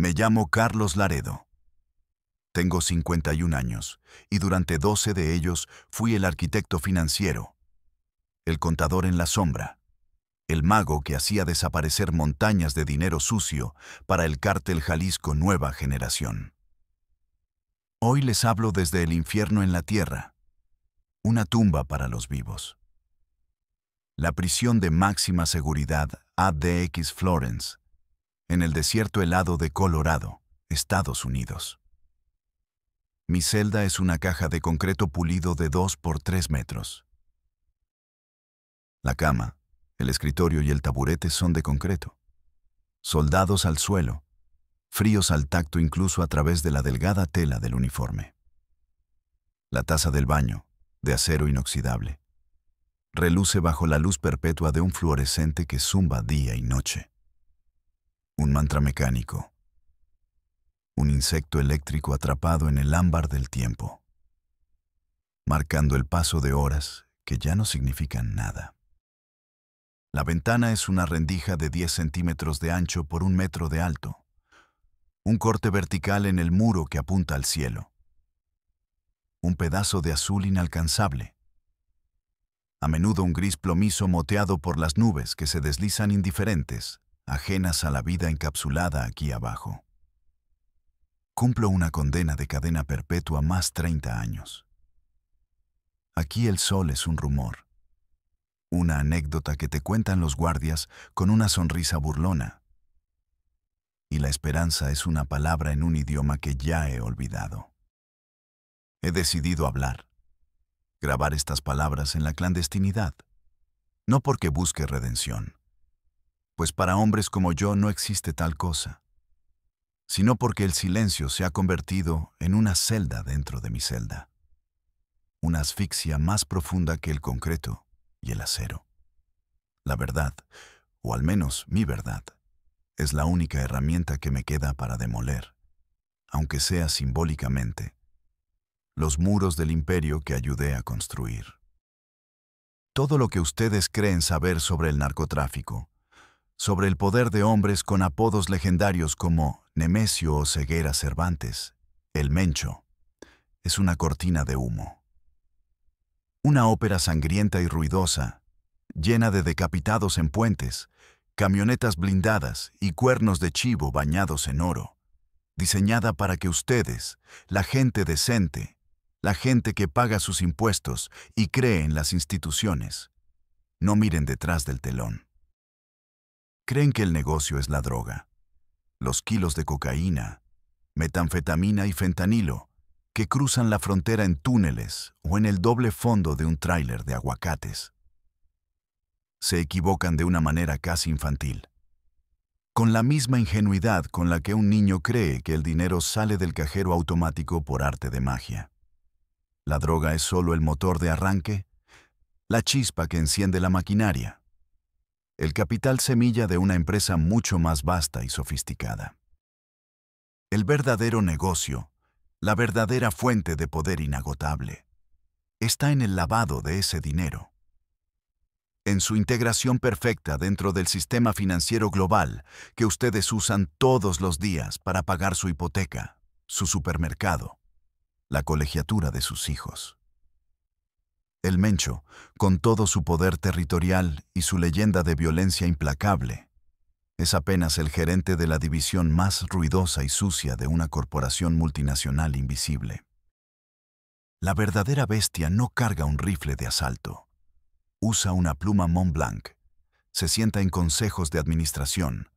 Me llamo Carlos Laredo. Tengo 51 años y durante 12 de ellos fui el arquitecto financiero, el contador en la sombra, el mago que hacía desaparecer montañas de dinero sucio para el cártel Jalisco Nueva Generación. Hoy les hablo desde el infierno en la tierra, una tumba para los vivos. La prisión de máxima seguridad ADX Florence, en el desierto helado de Colorado, Estados Unidos. Mi celda es una caja de concreto pulido de 2 por 3 metros. La cama, el escritorio y el taburete son de concreto, soldados al suelo, fríos al tacto incluso a través de la delgada tela del uniforme. La taza del baño, de acero inoxidable, reluce bajo la luz perpetua de un fluorescente que zumba día y noche. Un mantra mecánico, un insecto eléctrico atrapado en el ámbar del tiempo, marcando el paso de horas que ya no significan nada. La ventana es una rendija de 10 centímetros de ancho por 1 metro de alto, un corte vertical en el muro que apunta al cielo, un pedazo de azul inalcanzable, a menudo un gris plomizo moteado por las nubes que se deslizan indiferentes, ajenas a la vida encapsulada aquí abajo. Cumplo una condena de cadena perpetua más 30 años. Aquí el sol es un rumor, una anécdota que te cuentan los guardias con una sonrisa burlona. Y la esperanza es una palabra en un idioma que ya he olvidado. He decidido hablar, grabar estas palabras en la clandestinidad, no porque busque redención, pues para hombres como yo no existe tal cosa, sino porque el silencio se ha convertido en una celda dentro de mi celda, una asfixia más profunda que el concreto y el acero. La verdad, o al menos mi verdad, es la única herramienta que me queda para demoler, aunque sea simbólicamente, los muros del imperio que ayudé a construir. Todo lo que ustedes creen saber sobre el narcotráfico, sobre el poder de hombres con apodos legendarios como Nemesio o Ceguera Cervantes, el Mencho, es una cortina de humo. Una ópera sangrienta y ruidosa, llena de decapitados en puentes, camionetas blindadas y cuernos de chivo bañados en oro, diseñada para que ustedes, la gente decente, la gente que paga sus impuestos y cree en las instituciones, no miren detrás del telón. Creen que el negocio es la droga, los kilos de cocaína, metanfetamina y fentanilo que cruzan la frontera en túneles o en el doble fondo de un tráiler de aguacates. Se equivocan de una manera casi infantil, con la misma ingenuidad con la que un niño cree que el dinero sale del cajero automático por arte de magia. La droga es solo el motor de arranque, la chispa que enciende la maquinaria, el capital semilla de una empresa mucho más vasta y sofisticada. El verdadero negocio, la verdadera fuente de poder inagotable, está en el lavado de ese dinero, en su integración perfecta dentro del sistema financiero global que ustedes usan todos los días para pagar su hipoteca, su supermercado, la colegiatura de sus hijos. El Mencho, con todo su poder territorial y su leyenda de violencia implacable, es apenas el gerente de la división más ruidosa y sucia de una corporación multinacional invisible. La verdadera bestia no carga un rifle de asalto, usa una pluma Montblanc, se sienta en consejos de administración,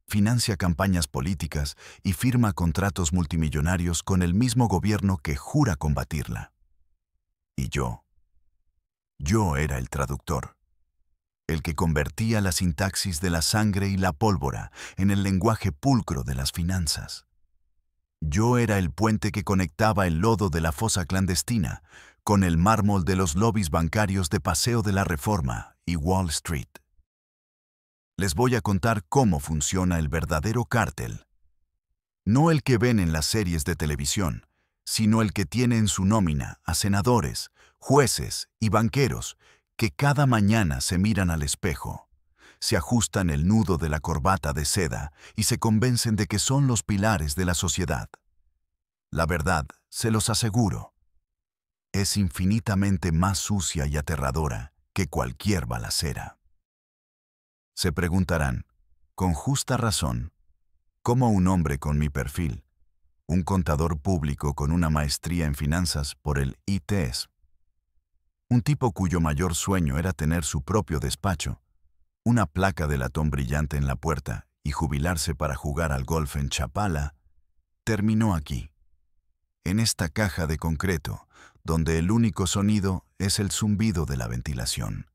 financia campañas políticas y firma contratos multimillonarios con el mismo gobierno que jura combatirla. Y yo era el traductor, el que convertía la sintaxis de la sangre y la pólvora en el lenguaje pulcro de las finanzas. Yo era el puente que conectaba el lodo de la fosa clandestina con el mármol de los lobbies bancarios de Paseo de la Reforma y Wall Street. Les voy a contar cómo funciona el verdadero cártel. No el que ven en las series de televisión, sino el que tiene en su nómina a senadores, jueces y banqueros que cada mañana se miran al espejo, se ajustan el nudo de la corbata de seda y se convencen de que son los pilares de la sociedad. La verdad, se los aseguro, es infinitamente más sucia y aterradora que cualquier balacera. Se preguntarán, con justa razón, ¿cómo un hombre con mi perfil, un contador público con una maestría en finanzas por el ITES, un tipo cuyo mayor sueño era tener su propio despacho, una placa de latón brillante en la puerta y jubilarse para jugar al golf en Chapala, terminó aquí, en esta caja de concreto, donde el único sonido es el zumbido de la ventilación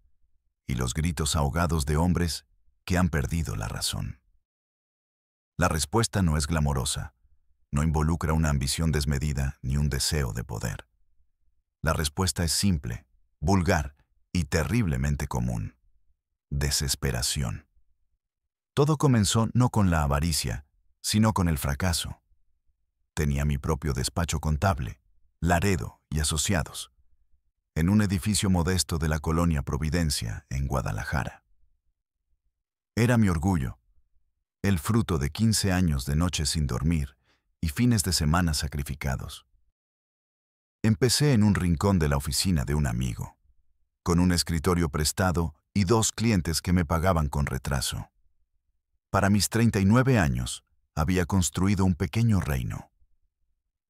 y los gritos ahogados de hombres que han perdido la razón? La respuesta no es glamorosa, no involucra una ambición desmedida ni un deseo de poder. La respuesta es simple, vulgar y terriblemente común: desesperación. Todo comenzó no con la avaricia, sino con el fracaso. Tenía mi propio despacho contable, Laredo y Asociados, en un edificio modesto de la colonia Providencia, en Guadalajara. Era mi orgullo, el fruto de 15 años de noches sin dormir y fines de semana sacrificados. Empecé en un rincón de la oficina de un amigo, con un escritorio prestado y 2 clientes que me pagaban con retraso. Para mis 39 años, había construido un pequeño reino.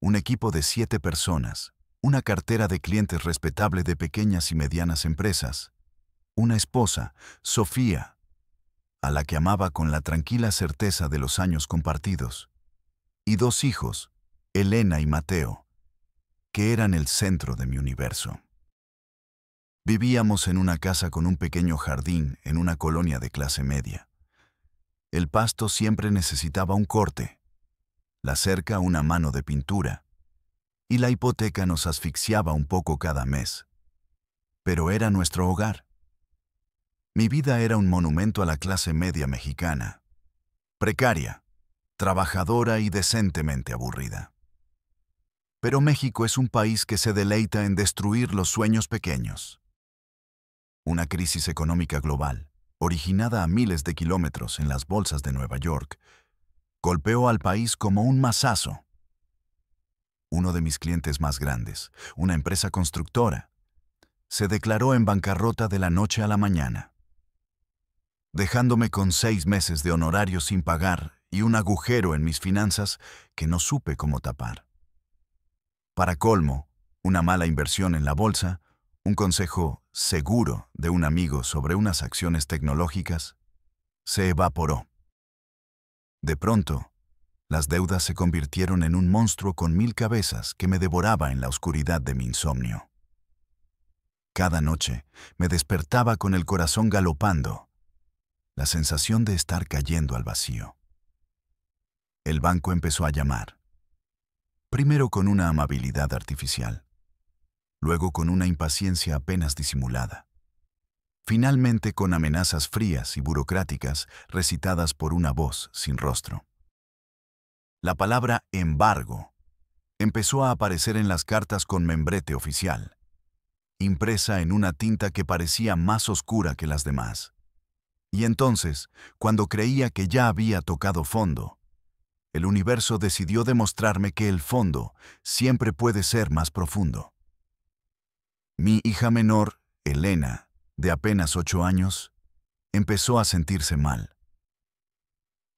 Un equipo de 7 personas, una cartera de clientes respetable de pequeñas y medianas empresas, una esposa, Sofía, a la que amaba con la tranquila certeza de los años compartidos, y 2 hijos, Elena y Mateo, que eran el centro de mi universo. Vivíamos en una casa con un pequeño jardín en una colonia de clase media. El pasto siempre necesitaba un corte, la cerca una mano de pintura, y la hipoteca nos asfixiaba un poco cada mes. Pero era nuestro hogar. Mi vida era un monumento a la clase media mexicana, precaria, trabajadora y decentemente aburrida. Pero México es un país que se deleita en destruir los sueños pequeños. Una crisis económica global, originada a miles de kilómetros en las bolsas de Nueva York, golpeó al país como un mazazo. Uno de mis clientes más grandes, una empresa constructora, se declaró en bancarrota de la noche a la mañana, dejándome con 6 meses de honorarios sin pagar y un agujero en mis finanzas que no supe cómo tapar. Para colmo, una mala inversión en la bolsa, un consejo seguro de un amigo sobre unas acciones tecnológicas, se evaporó. De pronto, las deudas se convirtieron en un monstruo con 1000 cabezas que me devoraba en la oscuridad de mi insomnio. Cada noche me despertaba con el corazón galopando, la sensación de estar cayendo al vacío. El banco empezó a llamar, primero con una amabilidad artificial, luego con una impaciencia apenas disimulada, finalmente con amenazas frías y burocráticas recitadas por una voz sin rostro. La palabra embargo empezó a aparecer en las cartas con membrete oficial, impresa en una tinta que parecía más oscura que las demás. Y entonces, cuando creía que ya había tocado fondo, el universo decidió demostrarme que el fondo siempre puede ser más profundo. Mi hija menor, Elena, de apenas 8 años, empezó a sentirse mal.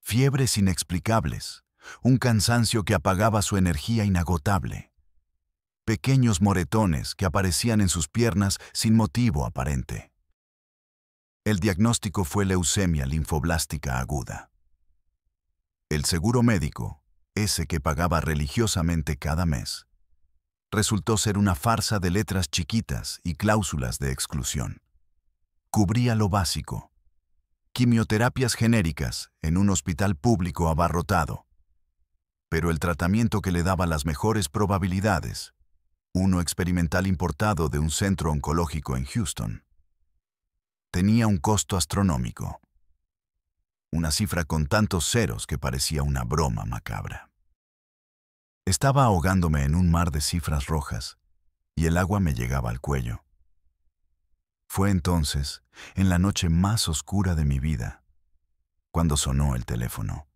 Fiebres inexplicables, un cansancio que apagaba su energía inagotable, pequeños moretones que aparecían en sus piernas sin motivo aparente. El diagnóstico fue leucemia linfoblástica aguda. El seguro médico, ese que pagaba religiosamente cada mes, resultó ser una farsa de letras chiquitas y cláusulas de exclusión. Cubría lo básico: quimioterapias genéricas en un hospital público abarrotado, pero el tratamiento que le daba las mejores probabilidades, uno experimental importado de un centro oncológico en Houston, tenía un costo astronómico, una cifra con tantos ceros que parecía una broma macabra. Estaba ahogándome en un mar de cifras rojas y el agua me llegaba al cuello. Fue entonces, en la noche más oscura de mi vida, cuando sonó el teléfono.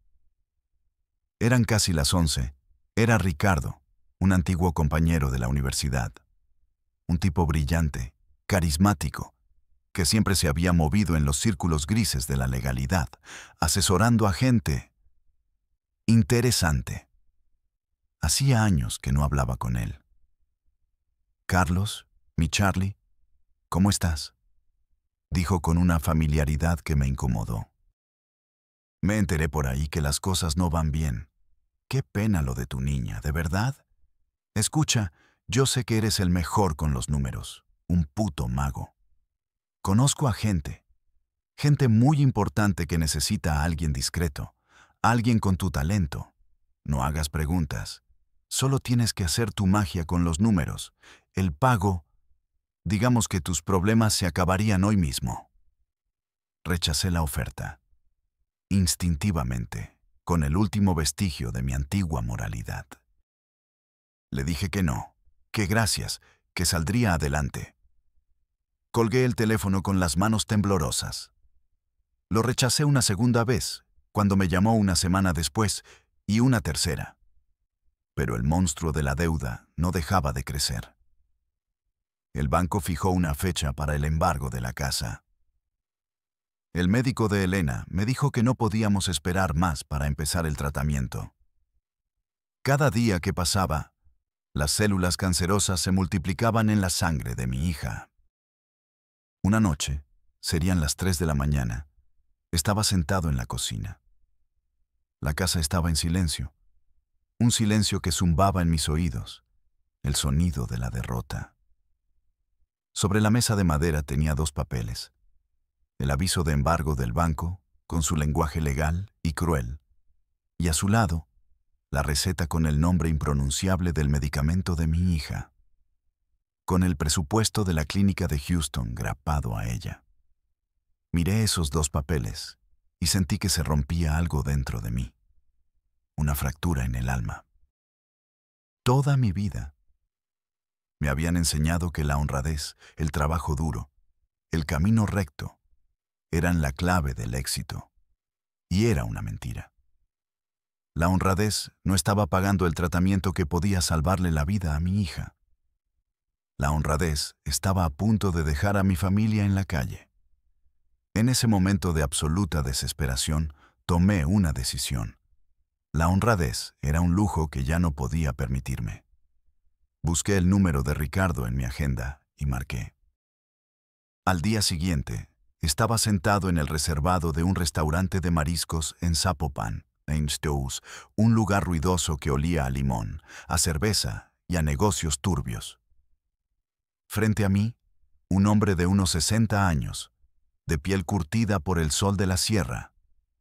Eran casi las 11. Era Ricardo, un antiguo compañero de la universidad. Un tipo brillante, carismático, que siempre se había movido en los círculos grises de la legalidad, asesorando a gente interesante. Hacía años que no hablaba con él. «Carlos, mi Charlie, ¿cómo estás?», dijo con una familiaridad que me incomodó. «Me enteré por ahí que las cosas no van bien. Qué pena lo de tu niña, ¿de verdad? Escucha, yo sé que eres el mejor con los números, un puto mago. Conozco a gente muy importante que necesita a alguien discreto, alguien con tu talento. No hagas preguntas, solo tienes que hacer tu magia con los números. El pago, digamos que tus problemas se acabarían hoy mismo». Rechacé la oferta, instintivamente, con el último vestigio de mi antigua moralidad. Le dije que no, que gracias, que saldría adelante. Colgué el teléfono con las manos temblorosas. Lo rechacé una segunda vez, cuando me llamó una semana después, y una tercera. Pero el monstruo de la deuda no dejaba de crecer. El banco fijó una fecha para el embargo de la casa. El médico de Elena me dijo que no podíamos esperar más para empezar el tratamiento. Cada día que pasaba, las células cancerosas se multiplicaban en la sangre de mi hija. Una noche, serían las 3 de la mañana, estaba sentado en la cocina. La casa estaba en silencio, un silencio que zumbaba en mis oídos, el sonido de la derrota. Sobre la mesa de madera tenía 2 papeles: el aviso de embargo del banco, con su lenguaje legal y cruel, y a su lado, la receta con el nombre impronunciable del medicamento de mi hija, con el presupuesto de la clínica de Houston grapado a ella. Miré esos 2 papeles y sentí que se rompía algo dentro de mí, una fractura en el alma. Toda mi vida me habían enseñado que la honradez, el trabajo duro, el camino recto, eran la clave del éxito. Y era una mentira. La honradez no estaba pagando el tratamiento que podía salvarle la vida a mi hija. La honradez estaba a punto de dejar a mi familia en la calle. En ese momento de absoluta desesperación, tomé una decisión. La honradez era un lujo que ya no podía permitirme. Busqué el número de Ricardo en mi agenda y marqué. Al día siguiente, estaba sentado en el reservado de un restaurante de mariscos en Zapopan, en Steus, un lugar ruidoso que olía a limón, a cerveza y a negocios turbios. Frente a mí, un hombre de unos 60 años, de piel curtida por el sol de la sierra,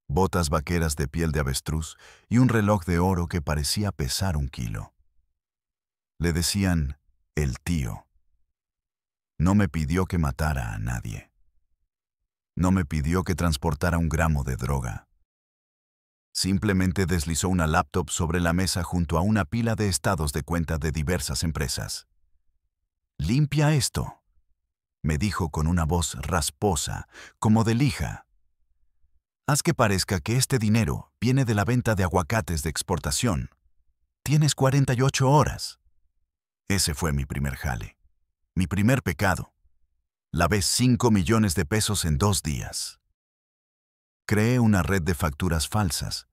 botas vaqueras de piel de avestruz y un reloj de oro que parecía pesar 1 kilo. Le decían el tío. No me pidió que matara a nadie. No me pidió que transportara 1 gramo de droga. Simplemente deslizó una laptop sobre la mesa junto a una pila de estados de cuenta de diversas empresas. «Limpia esto», me dijo con una voz rasposa, como de lija. «Haz que parezca que este dinero viene de la venta de aguacates de exportación. Tienes 48 horas. Ese fue mi primer jale, mi primer pecado. Lavé 5 millones de pesos en 2 días. Creé una red de facturas falsas.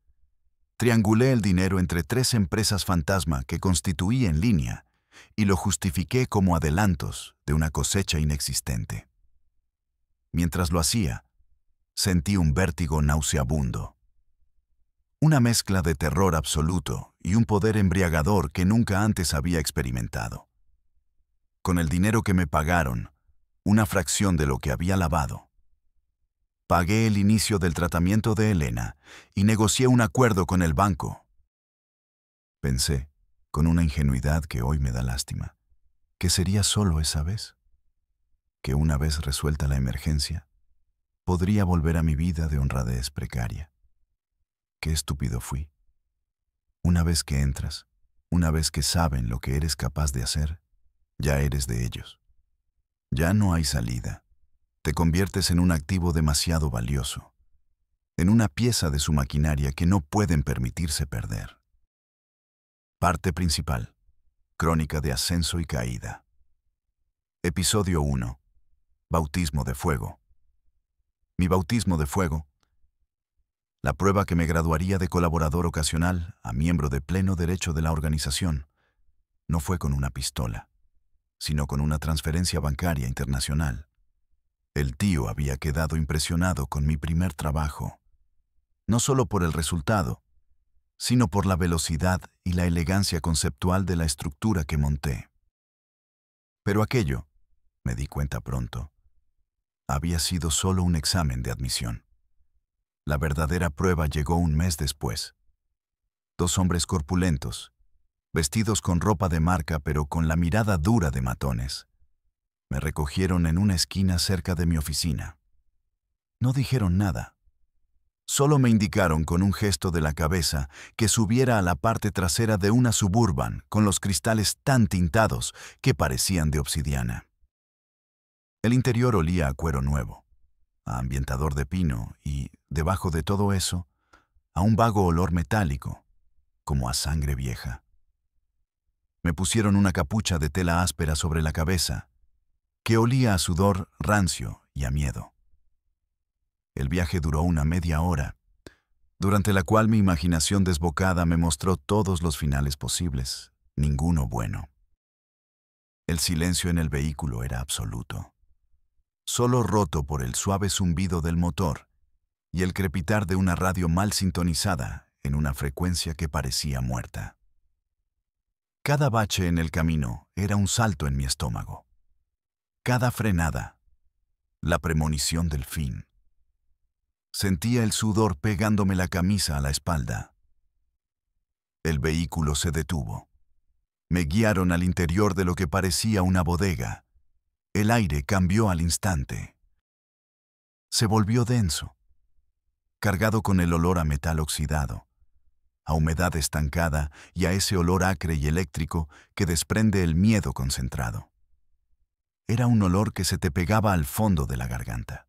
Triangulé el dinero entre 3 empresas fantasma que constituí en línea y lo justifiqué como adelantos de una cosecha inexistente. Mientras lo hacía, sentí un vértigo nauseabundo. Una mezcla de terror absoluto y un poder embriagador que nunca antes había experimentado. Con el dinero que me pagaron, una fracción de lo que había lavado, pagué el inicio del tratamiento de Elena y negocié un acuerdo con el banco. Pensé, con una ingenuidad que hoy me da lástima, que sería solo esa vez. Que una vez resuelta la emergencia, podría volver a mi vida de honradez precaria. Qué estúpido fui. Una vez que entras, una vez que saben lo que eres capaz de hacer, ya eres de ellos. Ya no hay salida. te conviertes en un activo demasiado valioso, en una pieza de su maquinaria que no pueden permitirse perder. Parte principal. Crónica de ascenso y caída. Episodio 1. Bautismo de fuego. Mi bautismo de fuego. La prueba que me graduaría de colaborador ocasional a miembro de pleno derecho de la organización no fue con una pistola, sino con una transferencia bancaria internacional. El tío había quedado impresionado con mi primer trabajo, no solo por el resultado, sino por la velocidad y la elegancia conceptual de la estructura que monté. Pero aquello, me di cuenta pronto, había sido solo un examen de admisión. La verdadera prueba llegó un mes después. Dos hombres corpulentos, vestidos con ropa de marca pero con la mirada dura de matones, me recogieron en una esquina cerca de mi oficina. No dijeron nada. Solo me indicaron con un gesto de la cabeza que subiera a la parte trasera de una Suburban con los cristales tan tintados que parecían de obsidiana. El interior olía a cuero nuevo, a ambientador de pino y, debajo de todo eso, a un vago olor metálico, como a sangre vieja. Me pusieron una capucha de tela áspera sobre la cabeza, que olía a sudor rancio y a miedo. El viaje duró una media hora, durante la cual mi imaginación desbocada me mostró todos los finales posibles, ninguno bueno. El silencio en el vehículo era absoluto, solo roto por el suave zumbido del motor y el crepitar de una radio mal sintonizada en una frecuencia que parecía muerta. Cada bache en el camino era un salto en mi estómago. Cada frenada, la premonición del fin. Sentía el sudor pegándome la camisa a la espalda. El vehículo se detuvo. Me guiaron al interior de lo que parecía una bodega. El aire cambió al instante. Se volvió denso, cargado con el olor a metal oxidado, a humedad estancada y a ese olor acre y eléctrico que desprende el miedo concentrado. Era un olor que se te pegaba al fondo de la garganta.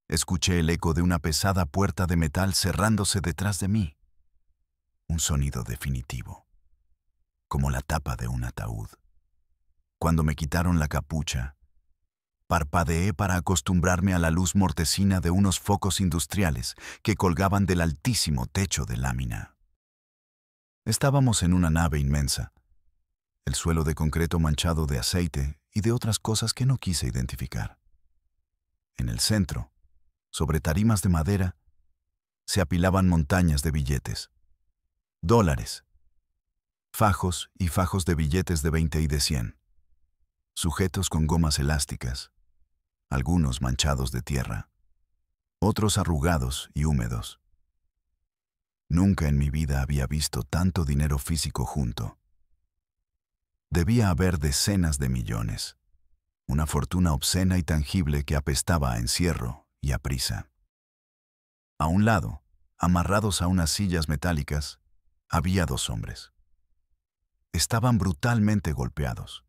Escuché el eco de una pesada puerta de metal cerrándose detrás de mí. Un sonido definitivo, como la tapa de un ataúd. Cuando me quitaron la capucha, parpadeé para acostumbrarme a la luz mortecina de unos focos industriales que colgaban del altísimo techo de lámina. Estábamos en una nave inmensa, el suelo de concreto manchado de aceite y de otras cosas que no quise identificar. En el centro, sobre tarimas de madera, se apilaban montañas de billetes, dólares, fajos y fajos de billetes de 20 y de 100, sujetos con gomas elásticas, algunos manchados de tierra, otros arrugados y húmedos. Nunca en mi vida había visto tanto dinero físico junto. Debía haber decenas de millones, una fortuna obscena y tangible que apestaba a encierro y a prisa. A un lado, amarrados a unas sillas metálicas, había dos hombres. Estaban brutalmente golpeados,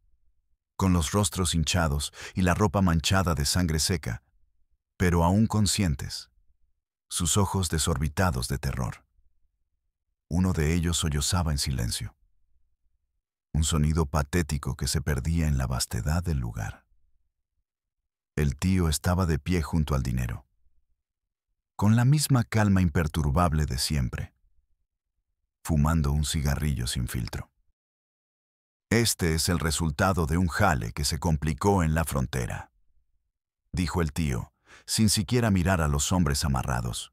con los rostros hinchados y la ropa manchada de sangre seca, pero aún conscientes, sus ojos desorbitados de terror. Uno de ellos sollozaba en silencio, un sonido patético que se perdía en la vastedad del lugar. El tío estaba de pie junto al dinero, con la misma calma imperturbable de siempre, fumando un cigarrillo sin filtro. Este es el resultado de un jale que se complicó en la frontera, dijo el tío, sin siquiera mirar a los hombres amarrados.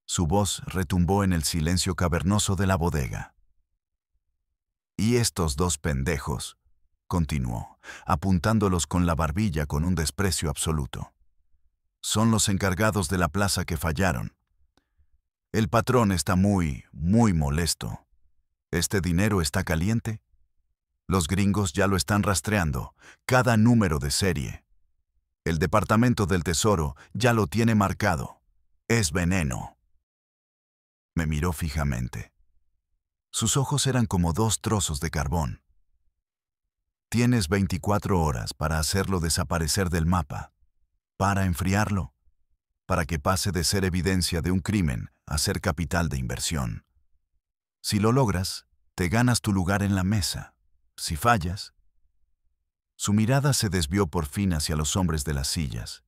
Su voz retumbó en el silencio cavernoso de la bodega. Y estos dos pendejos, continuó, apuntándolos con la barbilla con un desprecio absoluto, son los encargados de la plaza que fallaron. El patrón está muy molesto. ¿Este dinero está caliente? Los gringos ya lo están rastreando, cada número de serie. El Departamento del Tesoro ya lo tiene marcado. Es veneno. Me miró fijamente. Sus ojos eran como dos trozos de carbón. Tienes 24 horas para hacerlo desaparecer del mapa, para enfriarlo, para que pase de ser evidencia de un crimen a ser capital de inversión. Si lo logras, te ganas tu lugar en la mesa. Si fallas... Su mirada se desvió por fin hacia los hombres de las sillas,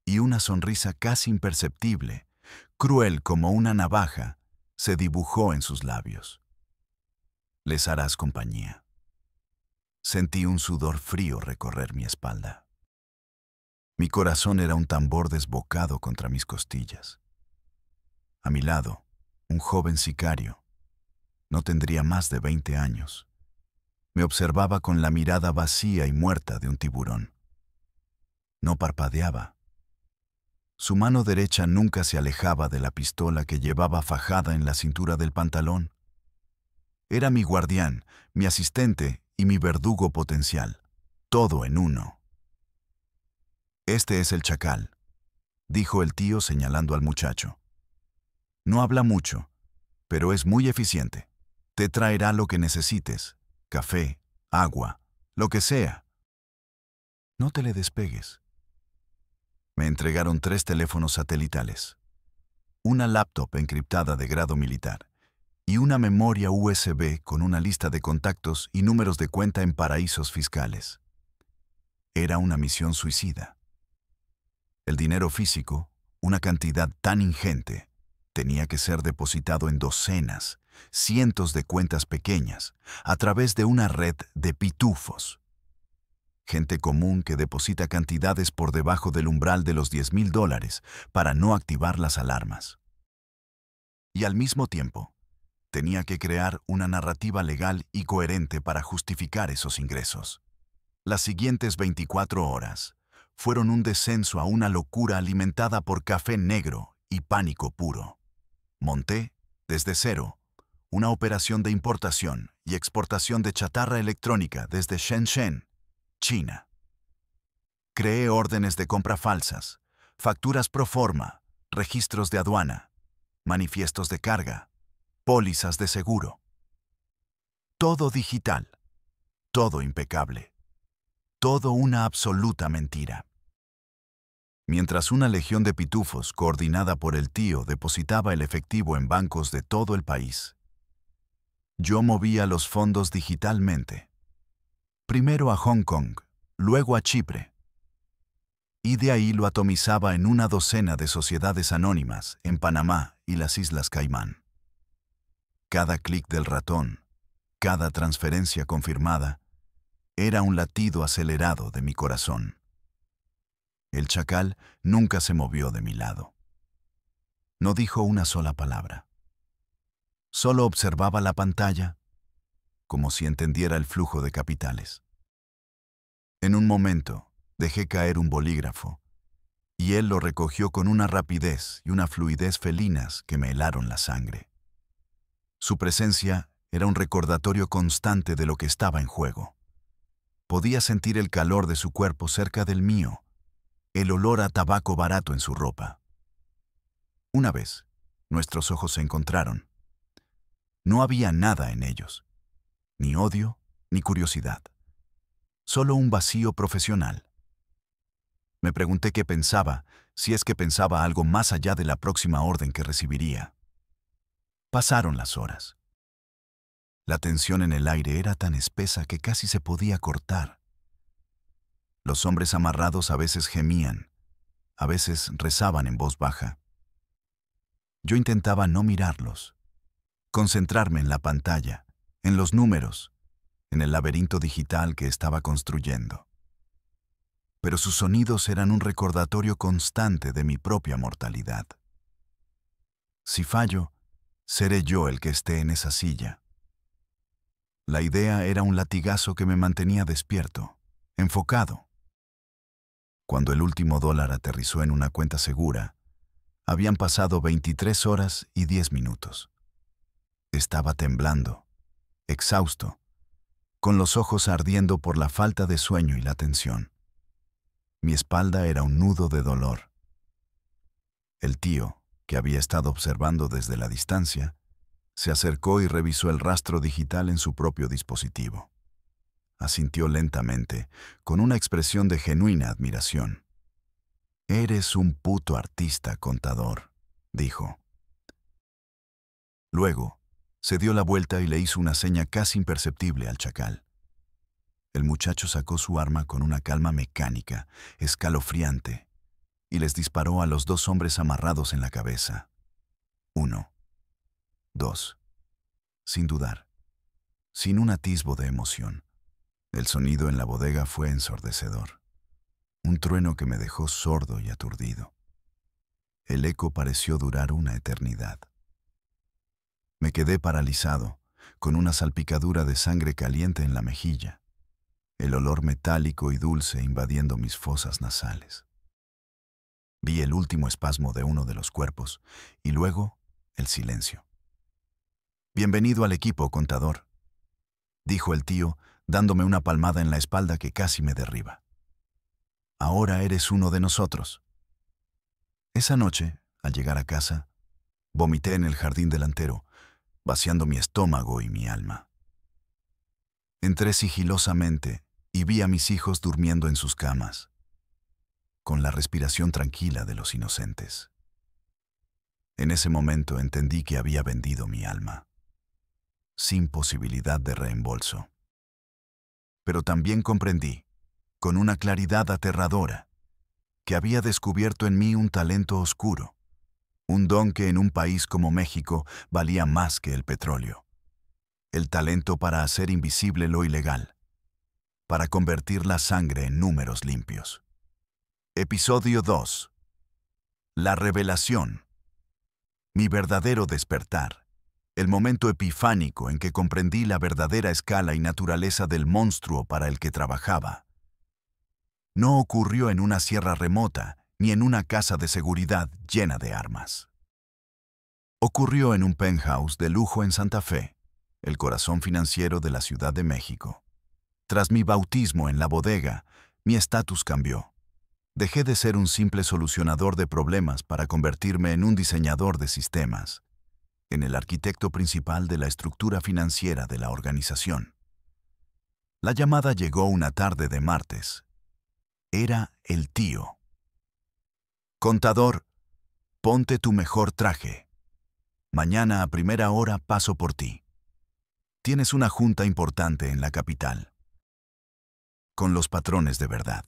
y una sonrisa casi imperceptible, cruel como una navaja, se dibujó en sus labios. Les harás compañía. Sentí un sudor frío recorrer mi espalda. Mi corazón era un tambor desbocado contra mis costillas. A mi lado, un joven sicario, no tendría más de 20 años, me observaba con la mirada vacía y muerta de un tiburón. No parpadeaba. Su mano derecha nunca se alejaba de la pistola que llevaba fajada en la cintura del pantalón. Era mi guardián, mi asistente y mi verdugo potencial, todo en uno. «Este es el chacal», dijo el tío señalando al muchacho. «No habla mucho, pero es muy eficiente. Te traerá lo que necesites, café, agua, lo que sea. No te le despegues». Me entregaron 3 teléfonos satelitales, una laptop encriptada de grado militar y una memoria USB con una lista de contactos y números de cuenta en paraísos fiscales. Era una misión suicida. El dinero físico, una cantidad tan ingente, tenía que ser depositado en docenas, cientos de cuentas pequeñas, a través de una red de pitufos. Gente común que deposita cantidades por debajo del umbral de los $10,000 para no activar las alarmas. Y al mismo tiempo, tenía que crear una narrativa legal y coherente para justificar esos ingresos. Las siguientes 24 horas fueron un descenso a una locura alimentada por café negro y pánico puro. Monté, desde cero, una operación de importación y exportación de chatarra electrónica desde Shenzhen, China. Creé órdenes de compra falsas, facturas pro forma, registros de aduana, manifiestos de carga, pólizas de seguro. Todo digital, todo impecable, todo una absoluta mentira. Mientras una legión de pitufos coordinada por el tío depositaba el efectivo en bancos de todo el país, yo movía los fondos digitalmente. Primero a Hong Kong, luego a Chipre. Y de ahí lo atomizaba en una docena de sociedades anónimas en Panamá y las Islas Caimán. Cada clic del ratón, cada transferencia confirmada, era un latido acelerado de mi corazón. El chacal nunca se movió de mi lado. No dijo una sola palabra. Solo observaba la pantalla, como si entendiera el flujo de capitales. En un momento, dejé caer un bolígrafo, y él lo recogió con una rapidez y una fluidez felinas que me helaron la sangre. Su presencia era un recordatorio constante de lo que estaba en juego. Podía sentir el calor de su cuerpo cerca del mío, el olor a tabaco barato en su ropa. Una vez, nuestros ojos se encontraron. No había nada en ellos, ni odio, ni curiosidad. Solo un vacío profesional. Me pregunté qué pensaba, si es que pensaba algo más allá de la próxima orden que recibiría. Pasaron las horas. La tensión en el aire era tan espesa que casi se podía cortar. Los hombres amarrados a veces gemían, a veces rezaban en voz baja. Yo intentaba no mirarlos, concentrarme en la pantalla, en los números, en el laberinto digital que estaba construyendo. Pero sus sonidos eran un recordatorio constante de mi propia mortalidad. Si fallo, seré yo el que esté en esa silla. La idea era un latigazo que me mantenía despierto, enfocado. Cuando el último dólar aterrizó en una cuenta segura, habían pasado 23 horas y 10 minutos. Estaba temblando, exhausto, con los ojos ardiendo por la falta de sueño y la tensión. Mi espalda era un nudo de dolor. El tío, que había estado observando desde la distancia, se acercó y revisó el rastro digital en su propio dispositivo. Asintió lentamente, con una expresión de genuina admiración. Eres un puto artista, contador, dijo. Luego, se dio la vuelta y le hizo una seña casi imperceptible al chacal. El muchacho sacó su arma con una calma mecánica, escalofriante, y les disparó a los 2 hombres amarrados en la cabeza. 1, 2. Sin dudar, sin un atisbo de emoción. El sonido en la bodega fue ensordecedor. Un trueno que me dejó sordo y aturdido. El eco pareció durar una eternidad. Me quedé paralizado, con una salpicadura de sangre caliente en la mejilla, el olor metálico y dulce invadiendo mis fosas nasales. Vi el último espasmo de uno de los cuerpos y luego el silencio. «Bienvenido al equipo, contador», dijo el tío, dándome una palmada en la espalda que casi me derriba. «Ahora eres uno de nosotros». Esa noche, al llegar a casa, vomité en el jardín delantero, vaciando mi estómago y mi alma. Entré sigilosamente y vi a mis hijos durmiendo en sus camas, con la respiración tranquila de los inocentes. En ese momento entendí que había vendido mi alma, sin posibilidad de reembolso. Pero también comprendí, con una claridad aterradora, que había descubierto en mí un talento oscuro, un don que en un país como México valía más que el petróleo. El talento para hacer invisible lo ilegal, para convertir la sangre en números limpios. Episodio 2. La revelación. Mi verdadero despertar. El momento epifánico en que comprendí la verdadera escala y naturaleza del monstruo para el que trabajaba. No ocurrió en una sierra remota ni en una casa de seguridad llena de armas. Ocurrió en un penthouse de lujo en Santa Fe, el corazón financiero de la Ciudad de México. Tras mi bautismo en la bodega, mi estatus cambió. Dejé de ser un simple solucionador de problemas para convertirme en un diseñador de sistemas, en el arquitecto principal de la estructura financiera de la organización. La llamada llegó una tarde de martes. Era el tío. «Contador, ponte tu mejor traje. Mañana a primera hora paso por ti. Tienes una junta importante en la capital. Con los patrones de verdad».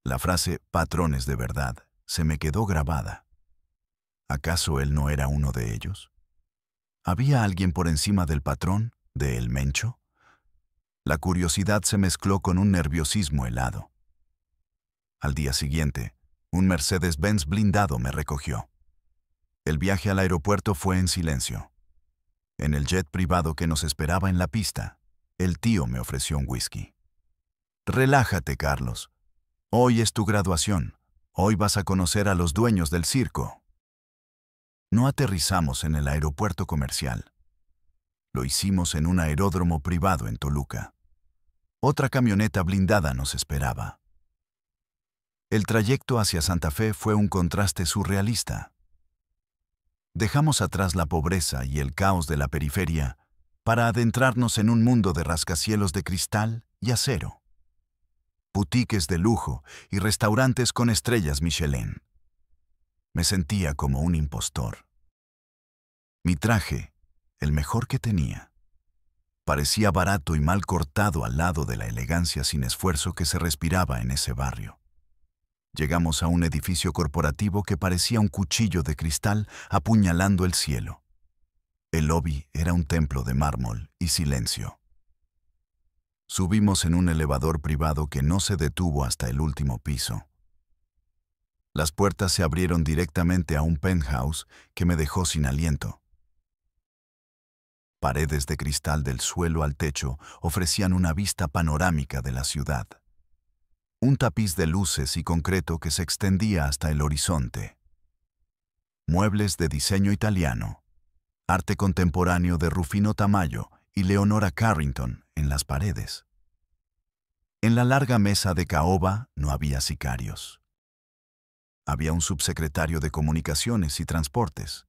La frase «patrones de verdad» se me quedó grabada. ¿Acaso él no era uno de ellos? ¿Había alguien por encima del patrón, de El Mencho? La curiosidad se mezcló con un nerviosismo helado. Al día siguiente, un Mercedes-Benz blindado me recogió. El viaje al aeropuerto fue en silencio. En el jet privado que nos esperaba en la pista, el tío me ofreció un whisky. «Relájate, Carlos. Hoy es tu graduación. Hoy vas a conocer a los dueños del circo». No aterrizamos en el aeropuerto comercial. Lo hicimos en un aeródromo privado en Toluca. Otra camioneta blindada nos esperaba. El trayecto hacia Santa Fe fue un contraste surrealista. Dejamos atrás la pobreza y el caos de la periferia para adentrarnos en un mundo de rascacielos de cristal y acero. Boutiques de lujo y restaurantes con estrellas Michelin. Me sentía como un impostor. Mi traje, el mejor que tenía, parecía barato y mal cortado al lado de la elegancia sin esfuerzo que se respiraba en ese barrio. Llegamos a un edificio corporativo que parecía un cuchillo de cristal apuñalando el cielo. El lobby era un templo de mármol y silencio. Subimos en un elevador privado que no se detuvo hasta el último piso. Las puertas se abrieron directamente a un penthouse que me dejó sin aliento. Paredes de cristal del suelo al techo ofrecían una vista panorámica de la ciudad. Un tapiz de luces y concreto que se extendía hasta el horizonte. Muebles de diseño italiano. Arte contemporáneo de Rufino Tamayo y Leonora Carrington en las paredes. En la larga mesa de caoba no había sicarios. Había un subsecretario de Comunicaciones y Transportes,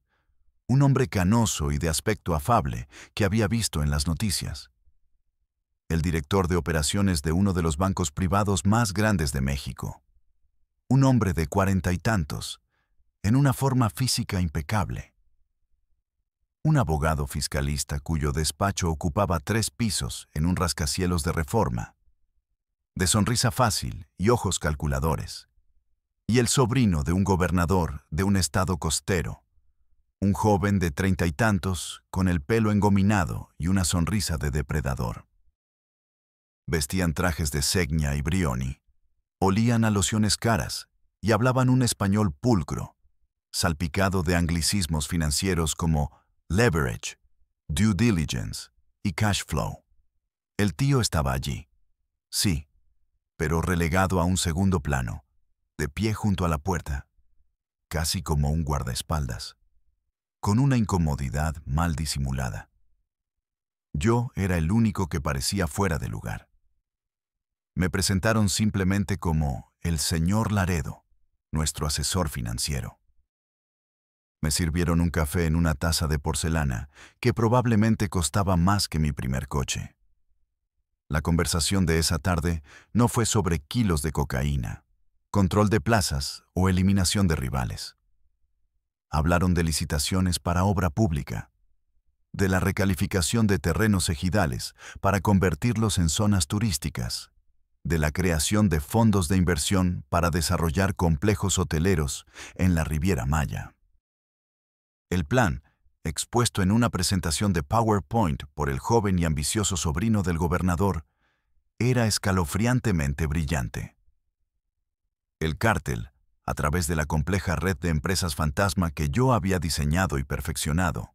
un hombre canoso y de aspecto afable que había visto en las noticias. El director de operaciones de uno de los bancos privados más grandes de México. un hombre de 40 y tantos, en una forma física impecable. Un abogado fiscalista cuyo despacho ocupaba 3 pisos en un rascacielos de Reforma, de sonrisa fácil y ojos calculadores, y el sobrino de un gobernador de un estado costero, un joven de 30 y tantos con el pelo engominado y una sonrisa de depredador. Vestían trajes de Segna y Brioni, olían a lociones caras y hablaban un español pulcro, salpicado de anglicismos financieros como leverage, due diligence y cash flow. El tío estaba allí, sí, pero relegado a un segundo plano, de pie junto a la puerta, casi como un guardaespaldas, con una incomodidad mal disimulada. Yo era el único que parecía fuera de lugar. Me presentaron simplemente como el señor Laredo, nuestro asesor financiero. Me sirvieron un café en una taza de porcelana que probablemente costaba más que mi primer coche. La conversación de esa tarde no fue sobre kilos de cocaína, control de plazas o eliminación de rivales. Hablaron de licitaciones para obra pública, de la recalificación de terrenos ejidales para convertirlos en zonas turísticas, de la creación de fondos de inversión para desarrollar complejos hoteleros en la Riviera Maya. El plan, expuesto en una presentación de PowerPoint por el joven y ambicioso sobrino del gobernador, era escalofriantemente brillante. El cártel, a través de la compleja red de empresas fantasma que yo había diseñado y perfeccionado,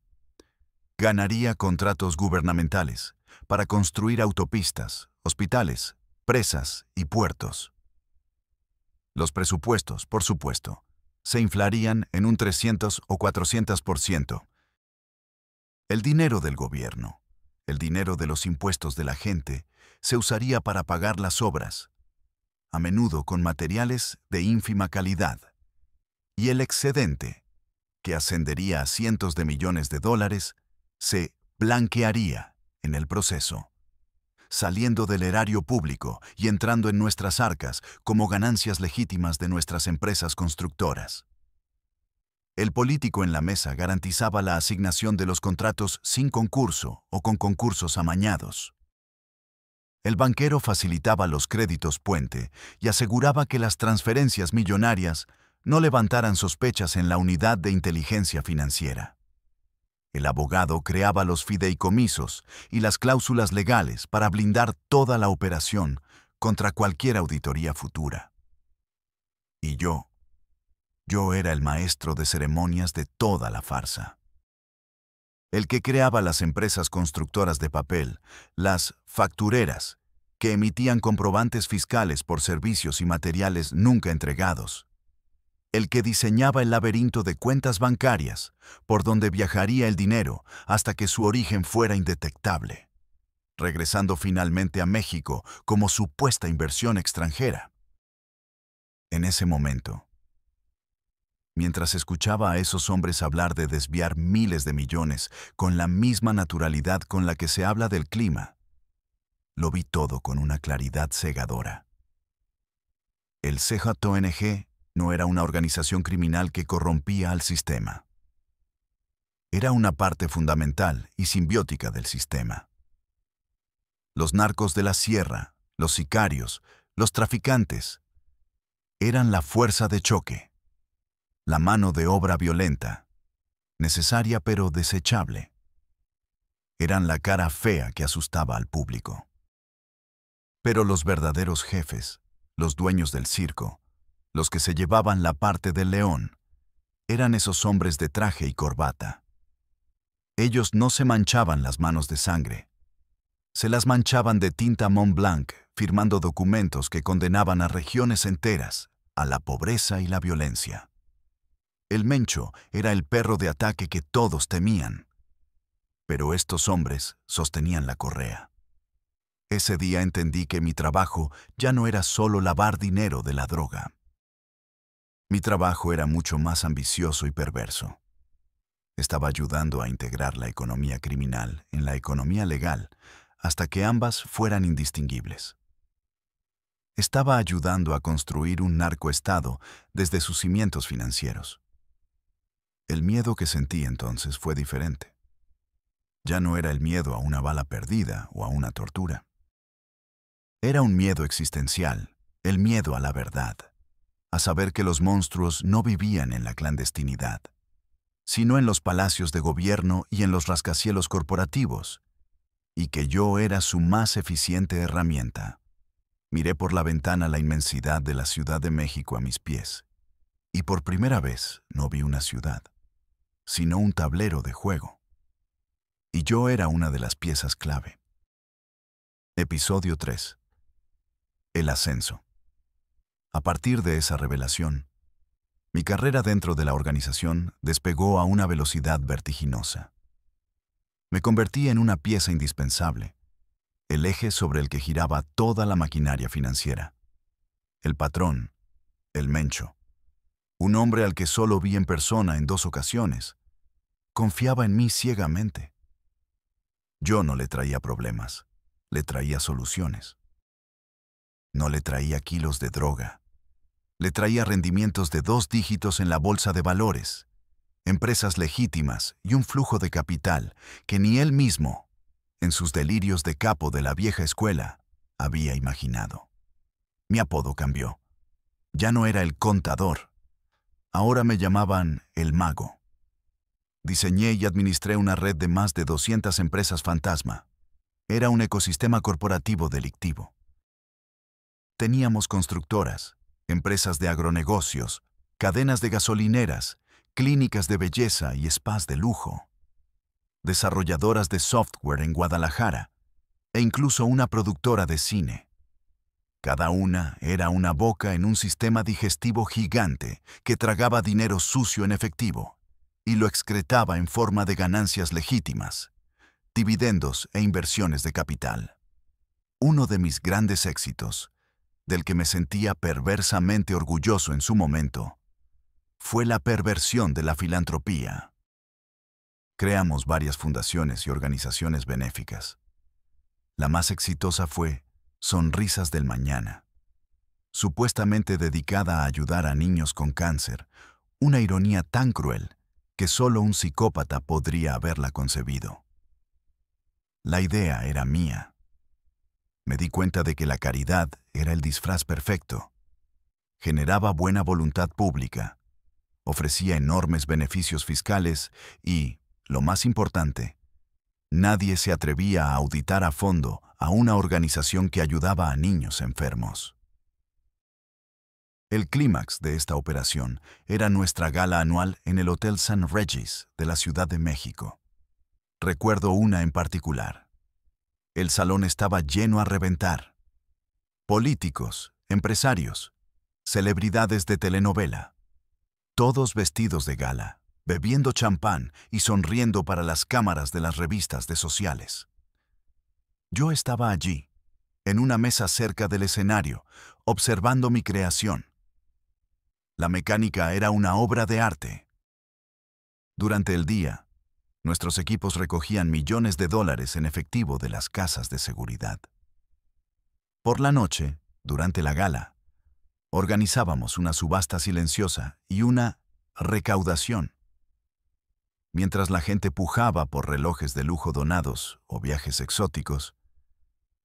ganaría contratos gubernamentales para construir autopistas, hospitales, presas y puertos. Los presupuestos, por supuesto, se inflarían en un 300 o 400%. El dinero del gobierno, el dinero de los impuestos de la gente, se usaría para pagar las obras, a menudo con materiales de ínfima calidad, y el excedente, que ascendería a cientos de millones de dólares, se blanquearía en el proceso, saliendo del erario público y entrando en nuestras arcas como ganancias legítimas de nuestras empresas constructoras. El político en la mesa garantizaba la asignación de los contratos sin concurso o con concursos amañados. El banquero facilitaba los créditos puente y aseguraba que las transferencias millonarias no levantaran sospechas en la unidad de inteligencia financiera. El abogado creaba los fideicomisos y las cláusulas legales para blindar toda la operación contra cualquier auditoría futura. Y yo era el maestro de ceremonias de toda la farsa. El que creaba las empresas constructoras de papel, las factureras, que emitían comprobantes fiscales por servicios y materiales nunca entregados. El que diseñaba el laberinto de cuentas bancarias, por donde viajaría el dinero hasta que su origen fuera indetectable, regresando finalmente a México como supuesta inversión extranjera. En ese momento, mientras escuchaba a esos hombres hablar de desviar miles de millones con la misma naturalidad con la que se habla del clima, lo vi todo con una claridad cegadora. El CJONG no era una organización criminal que corrompía al sistema. Era una parte fundamental y simbiótica del sistema. Los narcos de la sierra, los sicarios, los traficantes, eran la fuerza de choque, la mano de obra violenta, necesaria pero desechable. Eran la cara fea que asustaba al público. Pero los verdaderos jefes, los dueños del circo, los que se llevaban la parte del león, eran esos hombres de traje y corbata. Ellos no se manchaban las manos de sangre. Se las manchaban de tinta Mont Blanc, firmando documentos que condenaban a regiones enteras a la pobreza y la violencia. El Mencho era el perro de ataque que todos temían. Pero estos hombres sostenían la correa. Ese día entendí que mi trabajo ya no era solo lavar dinero de la droga. Mi trabajo era mucho más ambicioso y perverso. Estaba ayudando a integrar la economía criminal en la economía legal hasta que ambas fueran indistinguibles. estaba ayudando a construir un narcoestado desde sus cimientos financieros. El miedo que sentí entonces fue diferente. Ya no era el miedo a una bala perdida o a una tortura. Era un miedo existencial, el miedo a la verdad, a saber que los monstruos no vivían en la clandestinidad, sino en los palacios de gobierno y en los rascacielos corporativos, y que yo era su más eficiente herramienta. Miré por la ventana la inmensidad de la Ciudad de México a mis pies, y por primera vez no vi una ciudad, sino un tablero de juego. Y yo era una de las piezas clave. Episodio 3. El ascenso. A partir de esa revelación, mi carrera dentro de la organización despegó a una velocidad vertiginosa. Me convertí en una pieza indispensable, el eje sobre el que giraba toda la maquinaria financiera. El patrón, el Mencho, un hombre al que solo vi en persona en 2 ocasiones, confiaba en mí ciegamente. Yo no le traía problemas, le traía soluciones. No le traía kilos de droga, le traía rendimientos de 2 dígitos en la bolsa de valores, empresas legítimas y un flujo de capital que ni él mismo, en sus delirios de capo de la vieja escuela, había imaginado. Mi apodo cambió. Ya no era el contador. Ahora me llamaban el mago. Diseñé y administré una red de más de 200 empresas fantasma. Era un ecosistema corporativo delictivo. Teníamos constructoras, empresas de agronegocios, cadenas de gasolineras, clínicas de belleza y spas de lujo, desarrolladoras de software en Guadalajara e incluso una productora de cine. Cada una era una boca en un sistema digestivo gigante que tragaba dinero sucio en efectivo y lo excretaba en forma de ganancias legítimas, dividendos e inversiones de capital. Uno de mis grandes éxitos, del que me sentía perversamente orgulloso en su momento, fue la perversión de la filantropía. Creamos varias fundaciones y organizaciones benéficas. La más exitosa fue Sonrisas del Mañana, supuestamente dedicada a ayudar a niños con cáncer, una ironía tan cruel que solo un psicópata podría haberla concebido. La idea era mía. Me di cuenta de que la caridad era el disfraz perfecto. Generaba buena voluntad pública, ofrecía enormes beneficios fiscales y, lo más importante, nadie se atrevía a auditar a fondo a una organización que ayudaba a niños enfermos. El clímax de esta operación era nuestra gala anual en el Hotel St. Regis de la Ciudad de México. Recuerdo una en particular. El salón estaba lleno a reventar. Políticos, empresarios, celebridades de telenovela, todos vestidos de gala, bebiendo champán y sonriendo para las cámaras de las revistas de sociales. Yo estaba allí, en una mesa cerca del escenario, observando mi creación. La mecánica era una obra de arte. Durante el día, nuestros equipos recogían millones de dólares en efectivo de las casas de seguridad. Por la noche, durante la gala, organizábamos una subasta silenciosa y una recaudación. Mientras la gente pujaba por relojes de lujo donados o viajes exóticos,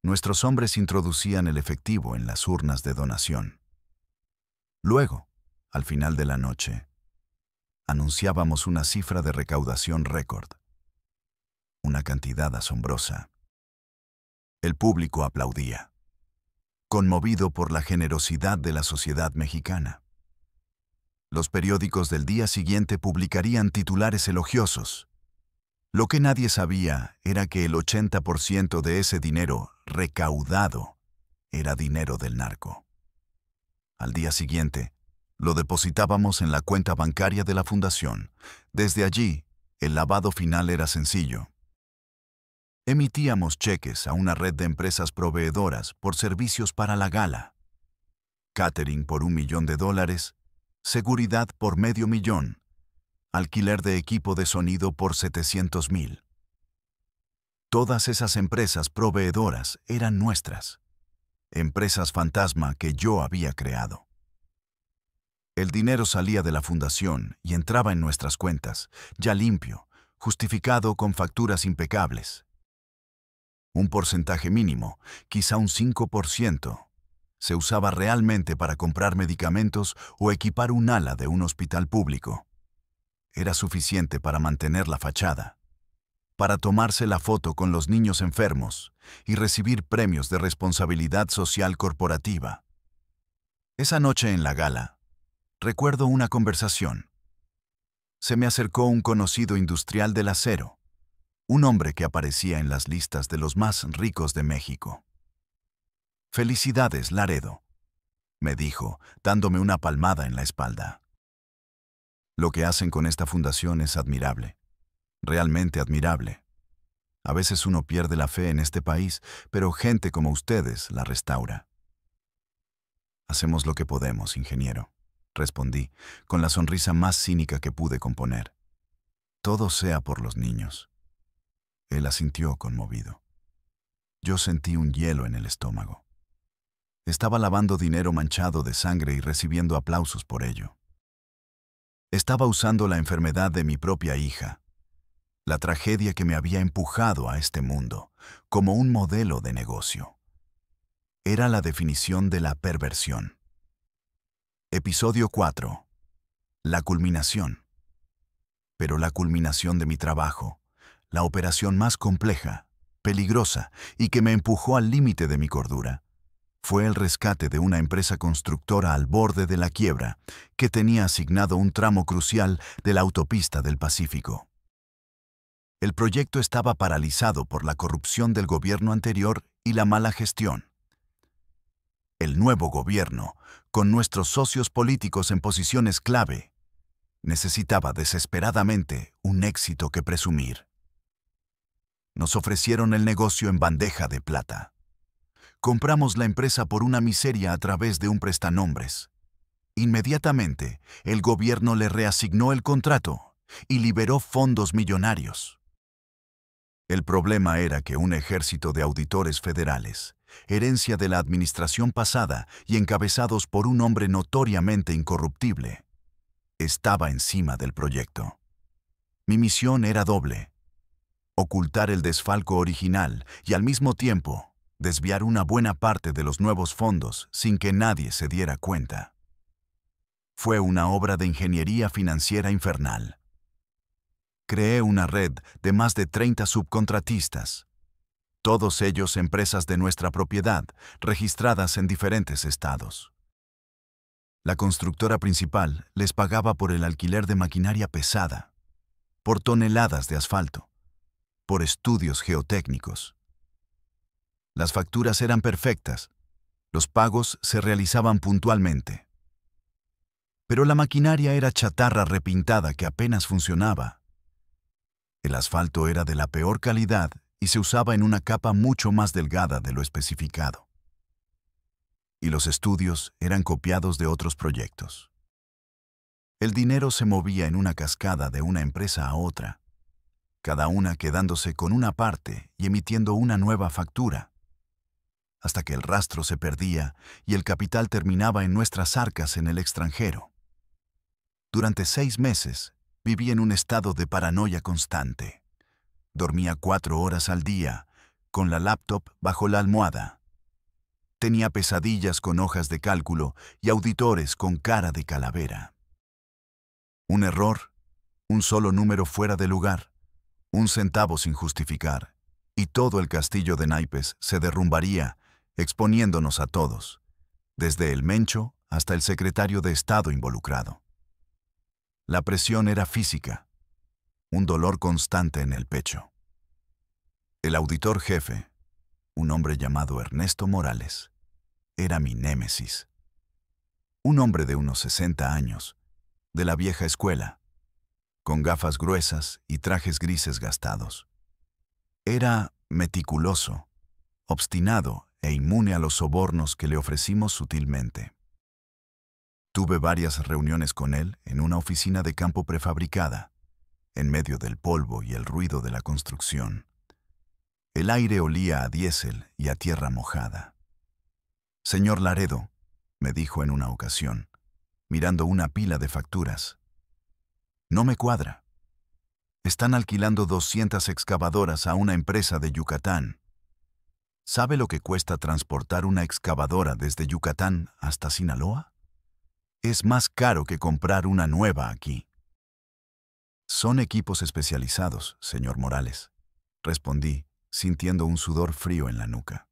nuestros hombres introducían el efectivo en las urnas de donación. Luego, al final de la noche, anunciábamos una cifra de recaudación récord. Una cantidad asombrosa. El público aplaudía, conmovido por la generosidad de la sociedad mexicana. Los periódicos del día siguiente publicarían titulares elogiosos. Lo que nadie sabía era que el 80% de ese dinero recaudado era dinero del narco. Al día siguiente, lo depositábamos en la cuenta bancaria de la fundación. Desde allí, el lavado final era sencillo. Emitíamos cheques a una red de empresas proveedoras por servicios para la gala. Catering por $1 millón, seguridad por $500,000, alquiler de equipo de sonido por $700,000. Todas esas empresas proveedoras eran nuestras. empresas fantasma que yo había creado. El dinero salía de la fundación y entraba en nuestras cuentas, ya limpio, justificado con facturas impecables. Un porcentaje mínimo, quizá un 5%, se usaba realmente para comprar medicamentos o equipar un ala de un hospital público. Era suficiente para mantener la fachada, para tomarse la foto con los niños enfermos y recibir premios de responsabilidad social corporativa. Esa noche en la gala, recuerdo una conversación. Se me acercó un conocido industrial del acero, un hombre que aparecía en las listas de los más ricos de México. «Felicidades, Laredo», me dijo, dándome una palmada en la espalda. Lo que hacen con esta fundación es admirable, realmente admirable. A veces uno pierde la fe en este país, pero gente como ustedes la restaura. Hacemos lo que podemos, ingeniero, respondí, con la sonrisa más cínica que pude componer. Todo sea por los niños. Él asintió conmovido. Yo sentí un hielo en el estómago. Estaba lavando dinero manchado de sangre y recibiendo aplausos por ello. Estaba usando la enfermedad de mi propia hija, la tragedia que me había empujado a este mundo, como un modelo de negocio. Era la definición de la perversión. Episodio 4. La culminación. Pero la culminación de mi trabajo, la operación más compleja, peligrosa y que me empujó al límite de mi cordura, fue el rescate de una empresa constructora al borde de la quiebra que tenía asignado un tramo crucial de la autopista del Pacífico. El proyecto estaba paralizado por la corrupción del gobierno anterior y la mala gestión. El nuevo gobierno, con nuestros socios políticos en posiciones clave, necesitaba desesperadamente un éxito que presumir. Nos ofrecieron el negocio en bandeja de plata. Compramos la empresa por una miseria a través de un prestanombres. Inmediatamente, el gobierno le reasignó el contrato y liberó fondos millonarios. El problema era que un ejército de auditores federales, herencia de la administración pasada y encabezados por un hombre notoriamente incorruptible, estaba encima del proyecto. Mi misión era doble: ocultar el desfalco original y al mismo tiempo desviar una buena parte de los nuevos fondos sin que nadie se diera cuenta. Fue una obra de ingeniería financiera infernal. Creé una red de más de 30 subcontratistas, todos ellos empresas de nuestra propiedad, registradas en diferentes estados. La constructora principal les pagaba por el alquiler de maquinaria pesada, por toneladas de asfalto, por estudios geotécnicos. Las facturas eran perfectas, los pagos se realizaban puntualmente. Pero la maquinaria era chatarra repintada que apenas funcionaba. El asfalto era de la peor calidad y se usaba en una capa mucho más delgada de lo especificado. Y los estudios eran copiados de otros proyectos. El dinero se movía en una cascada de una empresa a otra, cada una quedándose con una parte y emitiendo una nueva factura, hasta que el rastro se perdía y el capital terminaba en nuestras arcas en el extranjero. Durante 6 meses viví en un estado de paranoia constante. Dormía 4 horas al día, con la laptop bajo la almohada. Tenía pesadillas con hojas de cálculo y auditores con cara de calavera. Un error, un solo número fuera de lugar, un centavo sin justificar, y todo el castillo de naipes se derrumbaría, exponiéndonos a todos, desde el mencho hasta el secretario de Estado involucrado. La presión era física, un dolor constante en el pecho. El auditor jefe, un hombre llamado Ernesto Morales, era mi némesis. Un hombre de unos 60 años, de la vieja escuela, con gafas gruesas y trajes grises gastados. Era meticuloso, obstinado e inmune a los sobornos que le ofrecimos sutilmente. Tuve varias reuniones con él en una oficina de campo prefabricada, en medio del polvo y el ruido de la construcción. El aire olía a diésel y a tierra mojada. Señor Laredo, me dijo en una ocasión, mirando una pila de facturas. No me cuadra. Están alquilando 200 excavadoras a una empresa de Yucatán. ¿Sabe lo que cuesta transportar una excavadora desde Yucatán hasta Sinaloa? Es más caro que comprar una nueva aquí. Son equipos especializados, señor Morales, respondí, sintiendo un sudor frío en la nuca.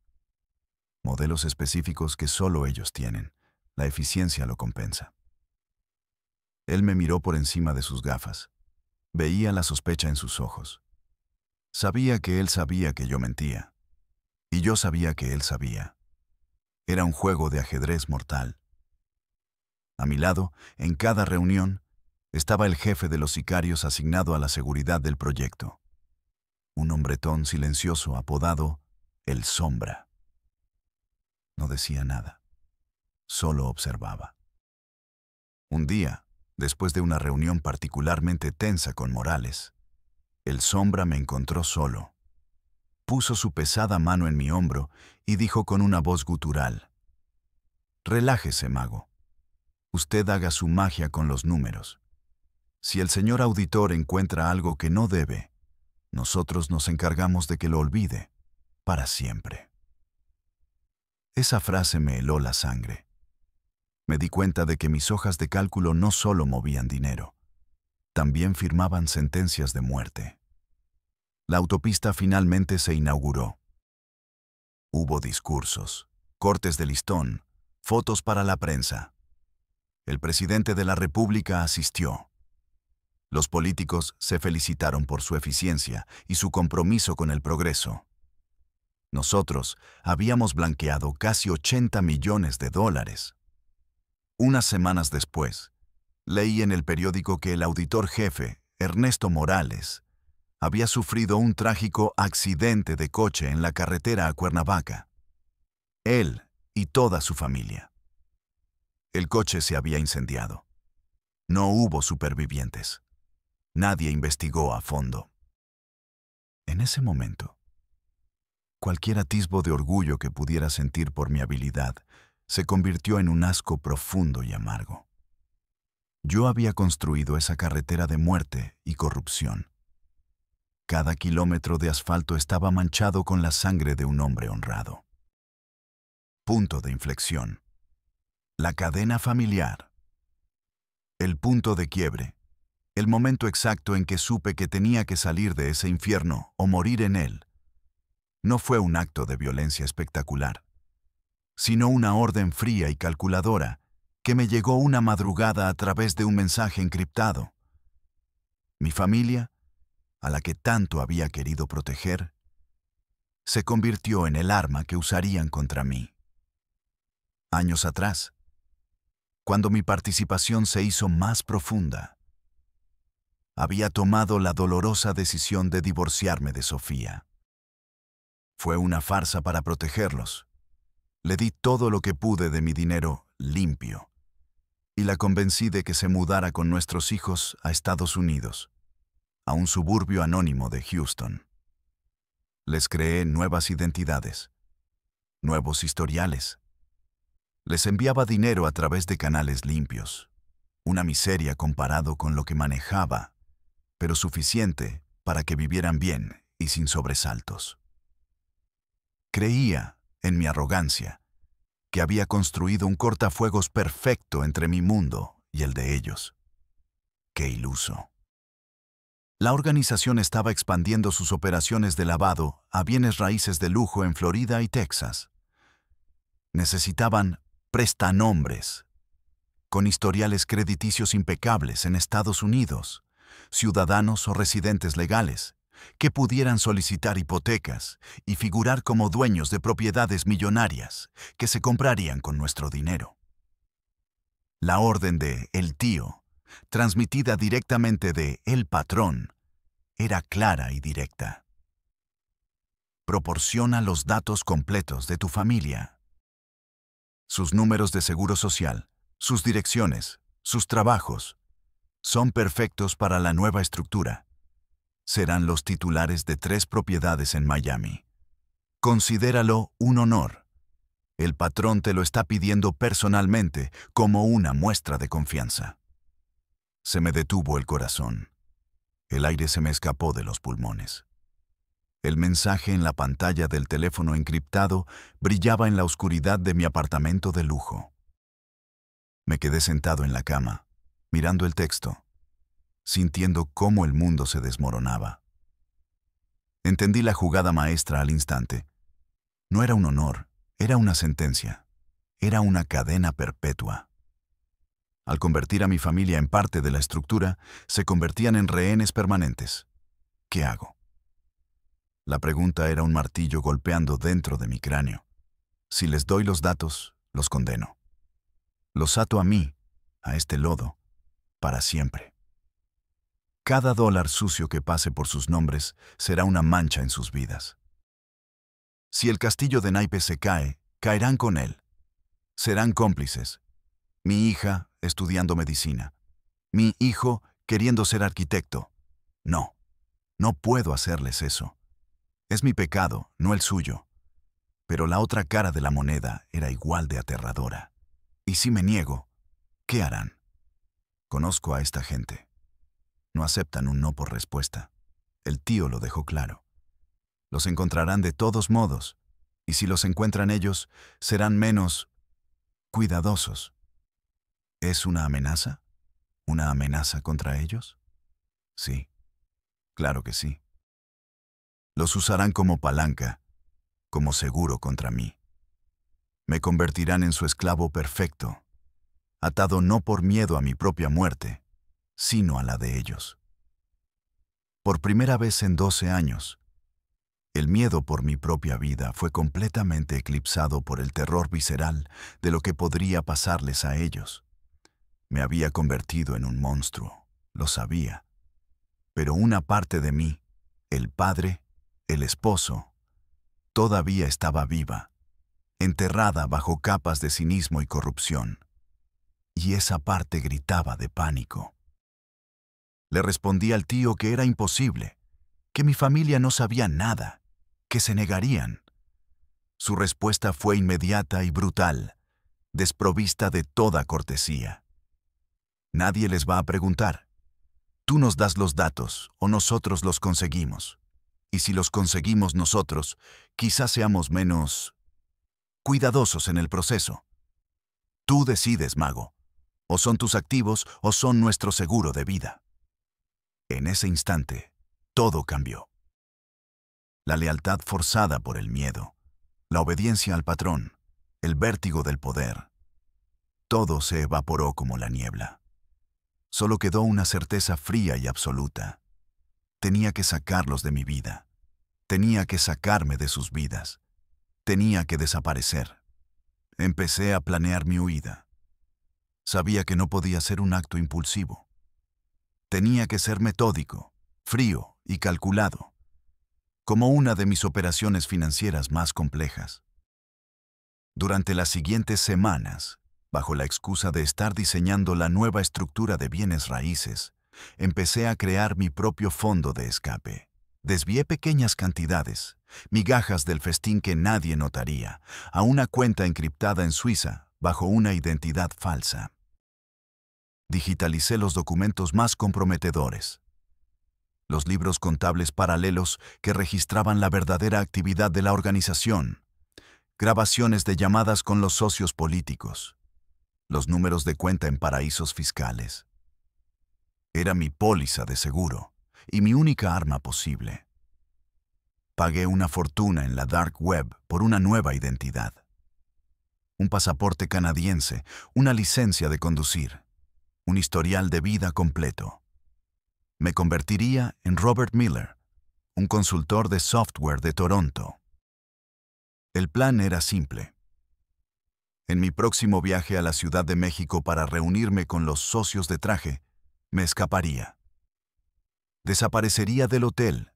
Modelos específicos que solo ellos tienen. La eficiencia lo compensa. Él me miró por encima de sus gafas. Veía la sospecha en sus ojos. Sabía que él sabía que yo mentía. Y yo sabía que él sabía. Era un juego de ajedrez mortal. A mi lado, en cada reunión, estaba el jefe de los sicarios asignado a la seguridad del proyecto. Un hombretón silencioso apodado El Sombra. No decía nada. Solo observaba. Un día, después de una reunión particularmente tensa con Morales, El Sombra me encontró solo. Puso su pesada mano en mi hombro y dijo con una voz gutural: «Relájese, mago. Usted haga su magia con los números. Si el señor auditor encuentra algo que no debe, nosotros nos encargamos de que lo olvide, para siempre». Esa frase me heló la sangre. Me di cuenta de que mis hojas de cálculo no solo movían dinero, también firmaban sentencias de muerte. La autopista finalmente se inauguró. Hubo discursos, cortes de listón, fotos para la prensa. El presidente de la República asistió. Los políticos se felicitaron por su eficiencia y su compromiso con el progreso. Nosotros habíamos blanqueado casi 80 millones de dólares. Unas semanas después, leí en el periódico que el auditor jefe, Ernesto Morales, había sufrido un trágico accidente de coche en la carretera a Cuernavaca. Él y toda su familia. El coche se había incendiado. No hubo supervivientes. Nadie investigó a fondo. En ese momento, cualquier atisbo de orgullo que pudiera sentir por mi habilidad se convirtió en un asco profundo y amargo. Yo había construido esa carretera de muerte y corrupción. Cada kilómetro de asfalto estaba manchado con la sangre de un hombre honrado. Punto de inflexión. La cadena familiar. El punto de quiebre. El momento exacto en que supe que tenía que salir de ese infierno o morir en él. No fue un acto de violencia espectacular, sino una orden fría y calculadora que me llegó una madrugada a través de un mensaje encriptado. Mi familia, a la que tanto había querido proteger, se convirtió en el arma que usarían contra mí. Años atrás, cuando mi participación se hizo más profunda, había tomado la dolorosa decisión de divorciarme de Sofía. Fue una farsa para protegerlos. Le di todo lo que pude de mi dinero limpio y la convencí de que se mudara con nuestros hijos a Estados Unidos, a un suburbio anónimo de Houston. Les creé nuevas identidades, nuevos historiales. Les enviaba dinero a través de canales limpios, una miseria comparado con lo que manejaba, pero suficiente para que vivieran bien y sin sobresaltos. Creía, en mi arrogancia, que había construido un cortafuegos perfecto entre mi mundo y el de ellos. ¡Qué iluso! La organización estaba expandiendo sus operaciones de lavado a bienes raíces de lujo en Florida y Texas. Necesitaban prestanombres, con historiales crediticios impecables en Estados Unidos, ciudadanos o residentes legales, que pudieran solicitar hipotecas y figurar como dueños de propiedades millonarias que se comprarían con nuestro dinero. La orden de El Tío, transmitida directamente de El Patrón, era clara y directa. Proporciona los datos completos de tu familia. Sus números de seguro social, sus direcciones, sus trabajos, son perfectos para la nueva estructura. Serán los titulares de 3 propiedades en Miami. Considéralo un honor. El patrón te lo está pidiendo personalmente, como una muestra de confianza. Se me detuvo el corazón. El aire se me escapó de los pulmones. El mensaje en la pantalla del teléfono encriptado brillaba en la oscuridad de mi apartamento de lujo. Me quedé sentado en la cama, mirando el texto, sintiendo cómo el mundo se desmoronaba. Entendí la jugada maestra al instante. No era un honor, era una sentencia. Era una cadena perpetua. Al convertir a mi familia en parte de la estructura, se convertían en rehenes permanentes. ¿Qué hago? La pregunta era un martillo golpeando dentro de mi cráneo. Si les doy los datos, los condeno. Los ato a mí, a este lodo, para siempre. Cada dólar sucio que pase por sus nombres será una mancha en sus vidas. Si el castillo de naipes se cae, caerán con él. Serán cómplices. Mi hija estudiando medicina. Mi hijo queriendo ser arquitecto. No, no puedo hacerles eso. Es mi pecado, no el suyo. Pero la otra cara de la moneda era igual de aterradora. Y si me niego, ¿qué harán? Conozco a esta gente. No aceptan un no por respuesta. El tío lo dejó claro. Los encontrarán de todos modos, y si los encuentran ellos, serán menos cuidadosos. ¿Es una amenaza? ¿Una amenaza contra ellos? Sí, claro que sí. Los usarán como palanca, como seguro contra mí. Me convertirán en su esclavo perfecto, atado no por miedo a mi propia muerte, sino a la de ellos. Por primera vez en 12 años, el miedo por mi propia vida fue completamente eclipsado por el terror visceral de lo que podría pasarles a ellos. Me había convertido en un monstruo, lo sabía. Pero una parte de mí, el padre, el esposo, todavía estaba viva, enterrada bajo capas de cinismo y corrupción. Y esa parte gritaba de pánico. Le respondí al tío que era imposible, que mi familia no sabía nada, que se negarían. Su respuesta fue inmediata y brutal, desprovista de toda cortesía. Nadie les va a preguntar. Tú nos das los datos o nosotros los conseguimos. Y si los conseguimos nosotros, quizás seamos menos cuidadosos en el proceso. Tú decides, mago. O son tus activos o son nuestro seguro de vida. En ese instante, todo cambió. La lealtad forzada por el miedo, la obediencia al patrón, el vértigo del poder. Todo se evaporó como la niebla. Solo quedó una certeza fría y absoluta. Tenía que sacarlos de mi vida. Tenía que sacarme de sus vidas. Tenía que desaparecer. Empecé a planear mi huida. Sabía que no podía ser un acto impulsivo. Tenía que ser metódico, frío y calculado, como una de mis operaciones financieras más complejas. Durante las siguientes semanas, bajo la excusa de estar diseñando la nueva estructura de bienes raíces, empecé a crear mi propio fondo de escape. Desvié pequeñas cantidades, migajas del festín que nadie notaría, a una cuenta encriptada en Suiza bajo una identidad falsa. Digitalicé los documentos más comprometedores. Los libros contables paralelos que registraban la verdadera actividad de la organización. Grabaciones de llamadas con los socios políticos. Los números de cuenta en paraísos fiscales. Era mi póliza de seguro y mi única arma posible. Pagué una fortuna en la dark web por una nueva identidad. Un pasaporte canadiense, una licencia de conducir, un historial de vida completo. Me convertiría en Robert Miller, un consultor de software de Toronto. El plan era simple. En mi próximo viaje a la Ciudad de México para reunirme con los socios de traje, me escaparía. Desaparecería del hotel.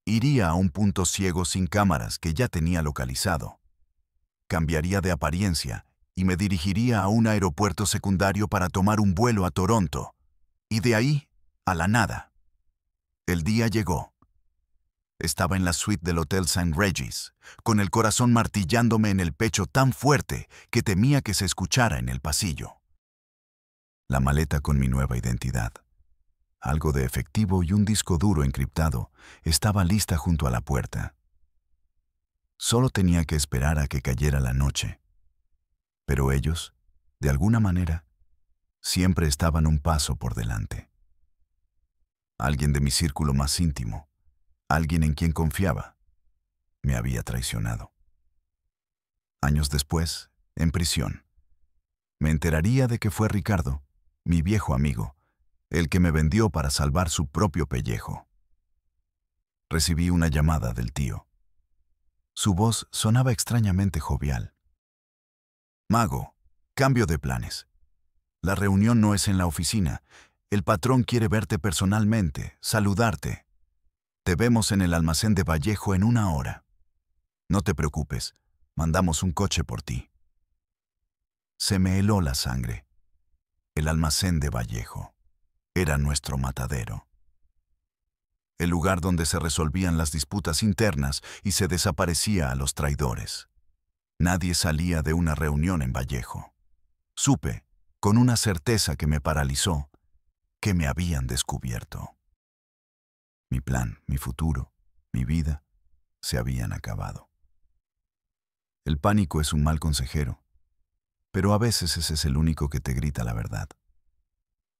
Iría a un punto ciego sin cámaras que ya tenía localizado. Cambiaría de apariencia y me dirigiría a un aeropuerto secundario para tomar un vuelo a Toronto. Y de ahí, a la nada. El día llegó. Estaba en la suite del Hotel St. Regis, con el corazón martillándome en el pecho tan fuerte que temía que se escuchara en el pasillo. La maleta con mi nueva identidad, algo de efectivo y un disco duro encriptado, estaba lista junto a la puerta. Solo tenía que esperar a que cayera la noche. Pero ellos, de alguna manera, siempre estaban un paso por delante. Alguien de mi círculo más íntimo, alguien en quien confiaba, me había traicionado. Años después, en prisión, me enteraría de que fue Ricardo, mi viejo amigo, el que me vendió para salvar su propio pellejo. Recibí una llamada del tío. Su voz sonaba extrañamente jovial. Mago, cambio de planes. La reunión no es en la oficina. El patrón quiere verte personalmente, saludarte. Te vemos en el almacén de Vallejo en 1 hora. No te preocupes, mandamos un coche por ti. Se me heló la sangre. El almacén de Vallejo era nuestro matadero. El lugar donde se resolvían las disputas internas y se desaparecía a los traidores. Nadie salía de una reunión en Vallejo. Supe, con una certeza que me paralizó, que me habían descubierto. Mi plan, mi futuro, mi vida, se habían acabado. El pánico es un mal consejero, pero a veces ese es el único que te grita la verdad.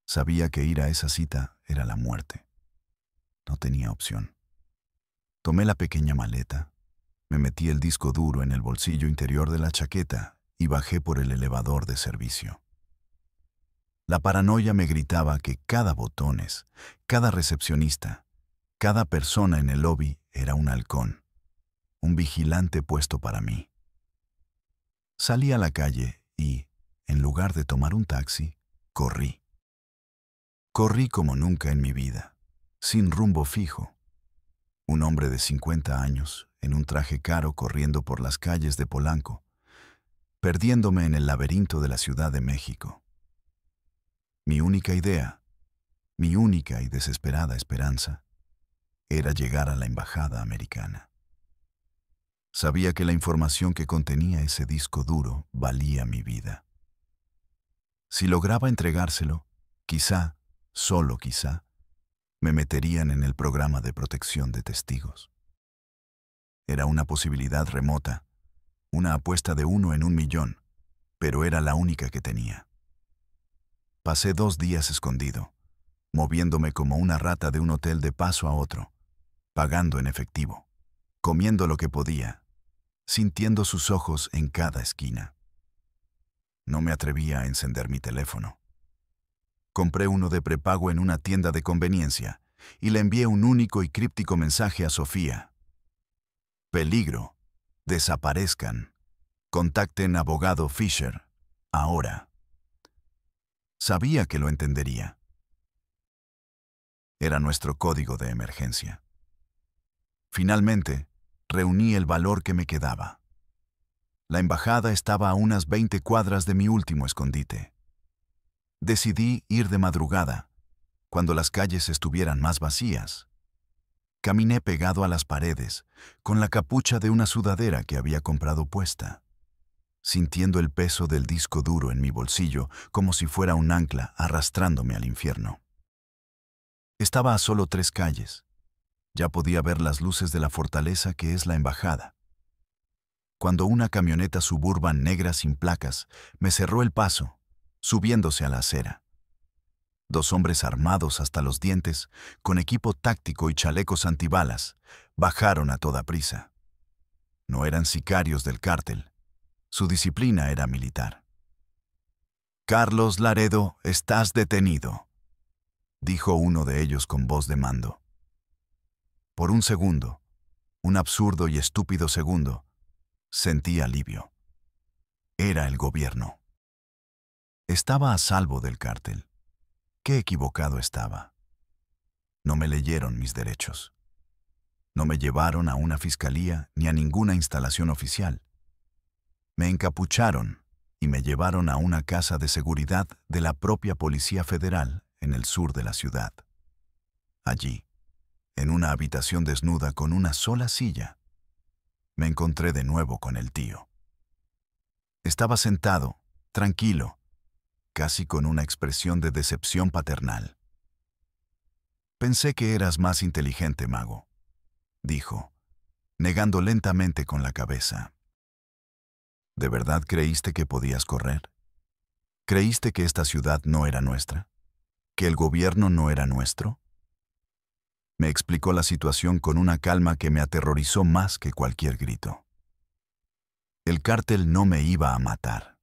Sabía que ir a esa cita era la muerte. No tenía opción. Tomé la pequeña maleta, me metí el disco duro en el bolsillo interior de la chaqueta y bajé por el elevador de servicio. La paranoia me gritaba que cada botones, cada recepcionista, cada persona en el lobby era un halcón, un vigilante puesto para mí. Salí a la calle y, en lugar de tomar un taxi, corrí. Corrí como nunca en mi vida, sin rumbo fijo. Un hombre de 50 años, en un traje caro corriendo por las calles de Polanco, perdiéndome en el laberinto de la Ciudad de México. Mi única idea, mi única y desesperada esperanza, era llegar a la embajada americana. Sabía que la información que contenía ese disco duro valía mi vida. Si lograba entregárselo, quizá, solo quizá, me meterían en el programa de protección de testigos. Era una posibilidad remota, una apuesta de 1 en 1.000.000, pero era la única que tenía. Pasé 2 días escondido, moviéndome como una rata de un hotel de paso a otro, pagando en efectivo, comiendo lo que podía, sintiendo sus ojos en cada esquina. No me atrevía a encender mi teléfono. Compré uno de prepago en una tienda de conveniencia y le envié un único y críptico mensaje a Sofía. Peligro. Desaparezcan. Contacten abogado Fisher. Ahora. Sabía que lo entendería. Era nuestro código de emergencia. Finalmente, reuní el valor que me quedaba. La embajada estaba a unas 20 cuadras de mi último escondite. Decidí ir de madrugada, cuando las calles estuvieran más vacías. Caminé pegado a las paredes, con la capucha de una sudadera que había comprado puesta, sintiendo el peso del disco duro en mi bolsillo como si fuera un ancla arrastrándome al infierno. Estaba a solo 3 calles. Ya podía ver las luces de la fortaleza que es la embajada. Cuando una camioneta Suburban negra sin placas me cerró el paso, subiéndose a la acera. 2 hombres armados hasta los dientes, con equipo táctico y chalecos antibalas, bajaron a toda prisa. No eran sicarios del cártel. Su disciplina era militar. «Carlos Laredo, estás detenido», dijo uno de ellos con voz de mando. Por un segundo, un absurdo y estúpido segundo, sentí alivio. Era el gobierno. Estaba a salvo del cártel. Qué equivocado estaba. No me leyeron mis derechos. No me llevaron a una fiscalía ni a ninguna instalación oficial. Me encapucharon y me llevaron a una casa de seguridad de la propia Policía Federal en el sur de la ciudad. Allí, en una habitación desnuda con una sola silla, me encontré de nuevo con el tío. Estaba sentado, tranquilo, casi con una expresión de decepción paternal. «Pensé que eras más inteligente, mago», dijo, negando lentamente con la cabeza. «¿De verdad creíste que podías correr? ¿Creíste que esta ciudad no era nuestra? ¿Que el gobierno no era nuestro?» Me explicó la situación con una calma que me aterrorizó más que cualquier grito. El cártel no me iba a matar.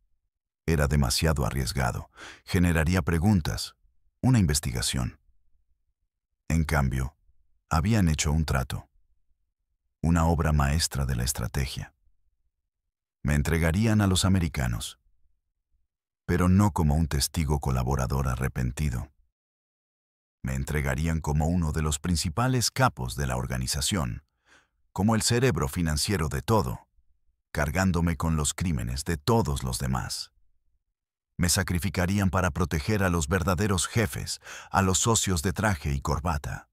Era demasiado arriesgado. Generaría preguntas, una investigación. En cambio, habían hecho un trato, una obra maestra de la estrategia. Me entregarían a los americanos, pero no como un testigo colaborador arrepentido. Me entregarían como uno de los principales capos de la organización, como el cerebro financiero de todo, cargándome con los crímenes de todos los demás. Me sacrificarían para proteger a los verdaderos jefes, a los socios de traje y corbata,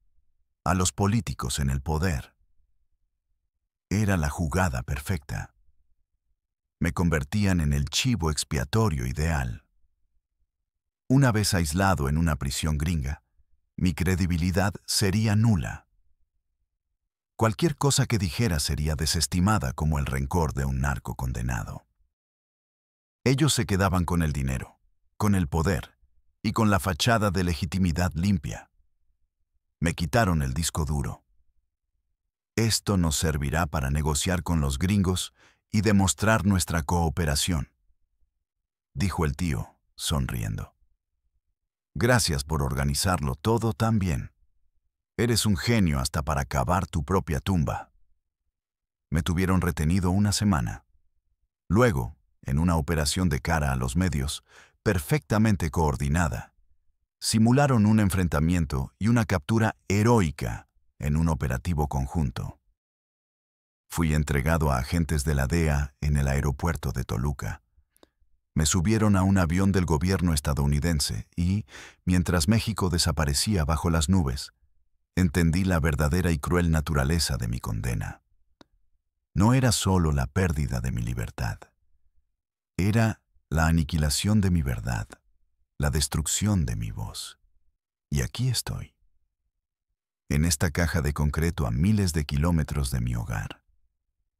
a los políticos en el poder. Era la jugada perfecta. Me convertían en el chivo expiatorio ideal. Una vez aislado en una prisión gringa, mi credibilidad sería nula. Cualquier cosa que dijera sería desestimada como el rencor de un narco condenado. Ellos se quedaban con el dinero, con el poder y con la fachada de legitimidad limpia. Me quitaron el disco duro. Esto nos servirá para negociar con los gringos y demostrar nuestra cooperación, dijo el tío, sonriendo. Gracias por organizarlo todo tan bien. Eres un genio hasta para cavar tu propia tumba. Me tuvieron retenido una semana. Luego, en una operación de cara a los medios, perfectamente coordinada, simularon un enfrentamiento y una captura heroica en un operativo conjunto. Fui entregado a agentes de la DEA en el aeropuerto de Toluca. Me subieron a un avión del gobierno estadounidense y, mientras México desaparecía bajo las nubes, entendí la verdadera y cruel naturaleza de mi condena. No era solo la pérdida de mi libertad. Era la aniquilación de mi verdad, la destrucción de mi voz. Y aquí estoy, en esta caja de concreto a miles de kilómetros de mi hogar.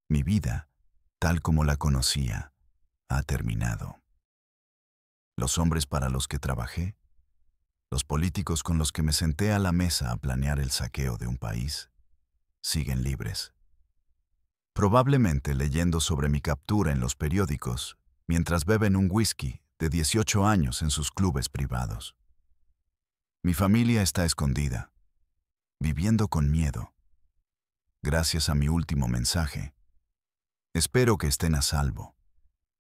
Mi vida, tal como la conocía, ha terminado. Los hombres para los que trabajé, los políticos con los que me senté a la mesa a planear el saqueo de un país, siguen libres. Probablemente leyendo sobre mi captura en los periódicos, mientras beben un whisky de 18 años en sus clubes privados. Mi familia está escondida, viviendo con miedo. Gracias a mi último mensaje, espero que estén a salvo.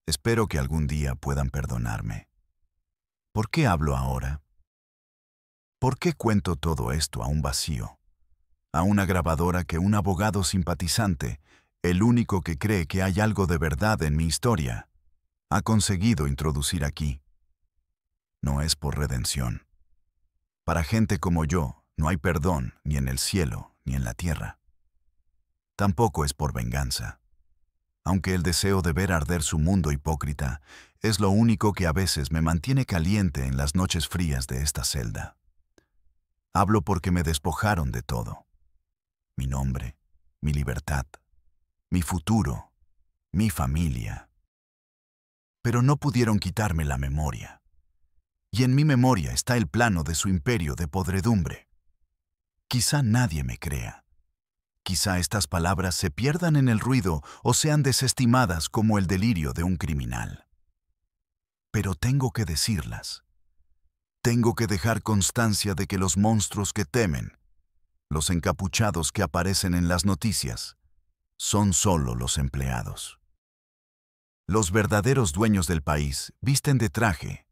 Espero que algún día puedan perdonarme. ¿Por qué hablo ahora? ¿Por qué cuento todo esto a un vacío? A una grabadora que un abogado simpatizante, el único que cree que hay algo de verdad en mi historia, ha conseguido introducir aquí. No es por redención. Para gente como yo, no hay perdón ni en el cielo ni en la tierra. Tampoco es por venganza. Aunque el deseo de ver arder su mundo hipócrita es lo único que a veces me mantiene caliente en las noches frías de esta celda. Hablo porque me despojaron de todo. Mi nombre, mi libertad, mi futuro, mi familia. Pero no pudieron quitarme la memoria. Y en mi memoria está el plano de su imperio de podredumbre. Quizá nadie me crea. Quizá estas palabras se pierdan en el ruido o sean desestimadas como el delirio de un criminal. Pero tengo que decirlas. Tengo que dejar constancia de que los monstruos que temen, los encapuchados que aparecen en las noticias, son solo los empleados. Los verdaderos dueños del país visten de traje,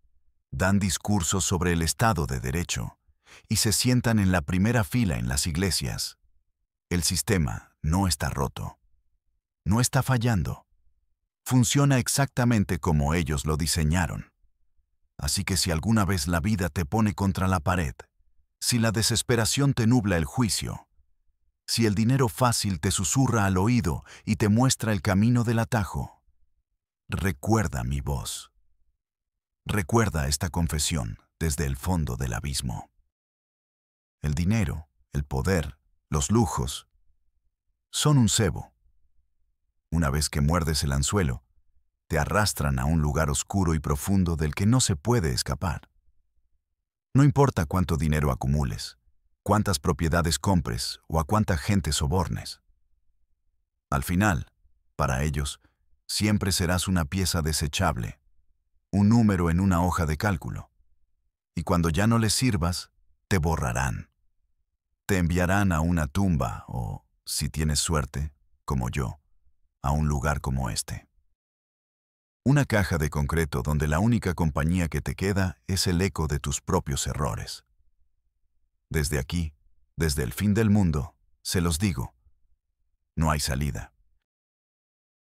dan discursos sobre el Estado de Derecho y se sientan en la primera fila en las iglesias. El sistema no está roto, no está fallando. Funciona exactamente como ellos lo diseñaron. Así que si alguna vez la vida te pone contra la pared, si la desesperación te nubla el juicio, Si el dinero fácil te susurra al oído y te muestra el camino del atajo, recuerda mi voz. Recuerda esta confesión desde el fondo del abismo. El dinero, el poder, los lujos, son un cebo. Una vez que muerdes el anzuelo, te arrastran a un lugar oscuro y profundo del que no se puede escapar. No importa cuánto dinero acumules, cuántas propiedades compres o a cuánta gente sobornes. Al final, para ellos, siempre serás una pieza desechable, un número en una hoja de cálculo. Y cuando ya no les sirvas, te borrarán. Te enviarán a una tumba o, si tienes suerte, como yo, a un lugar como este. Una caja de concreto donde la única compañía que te queda es el eco de tus propios errores. Desde aquí, desde el fin del mundo, se los digo, no hay salida.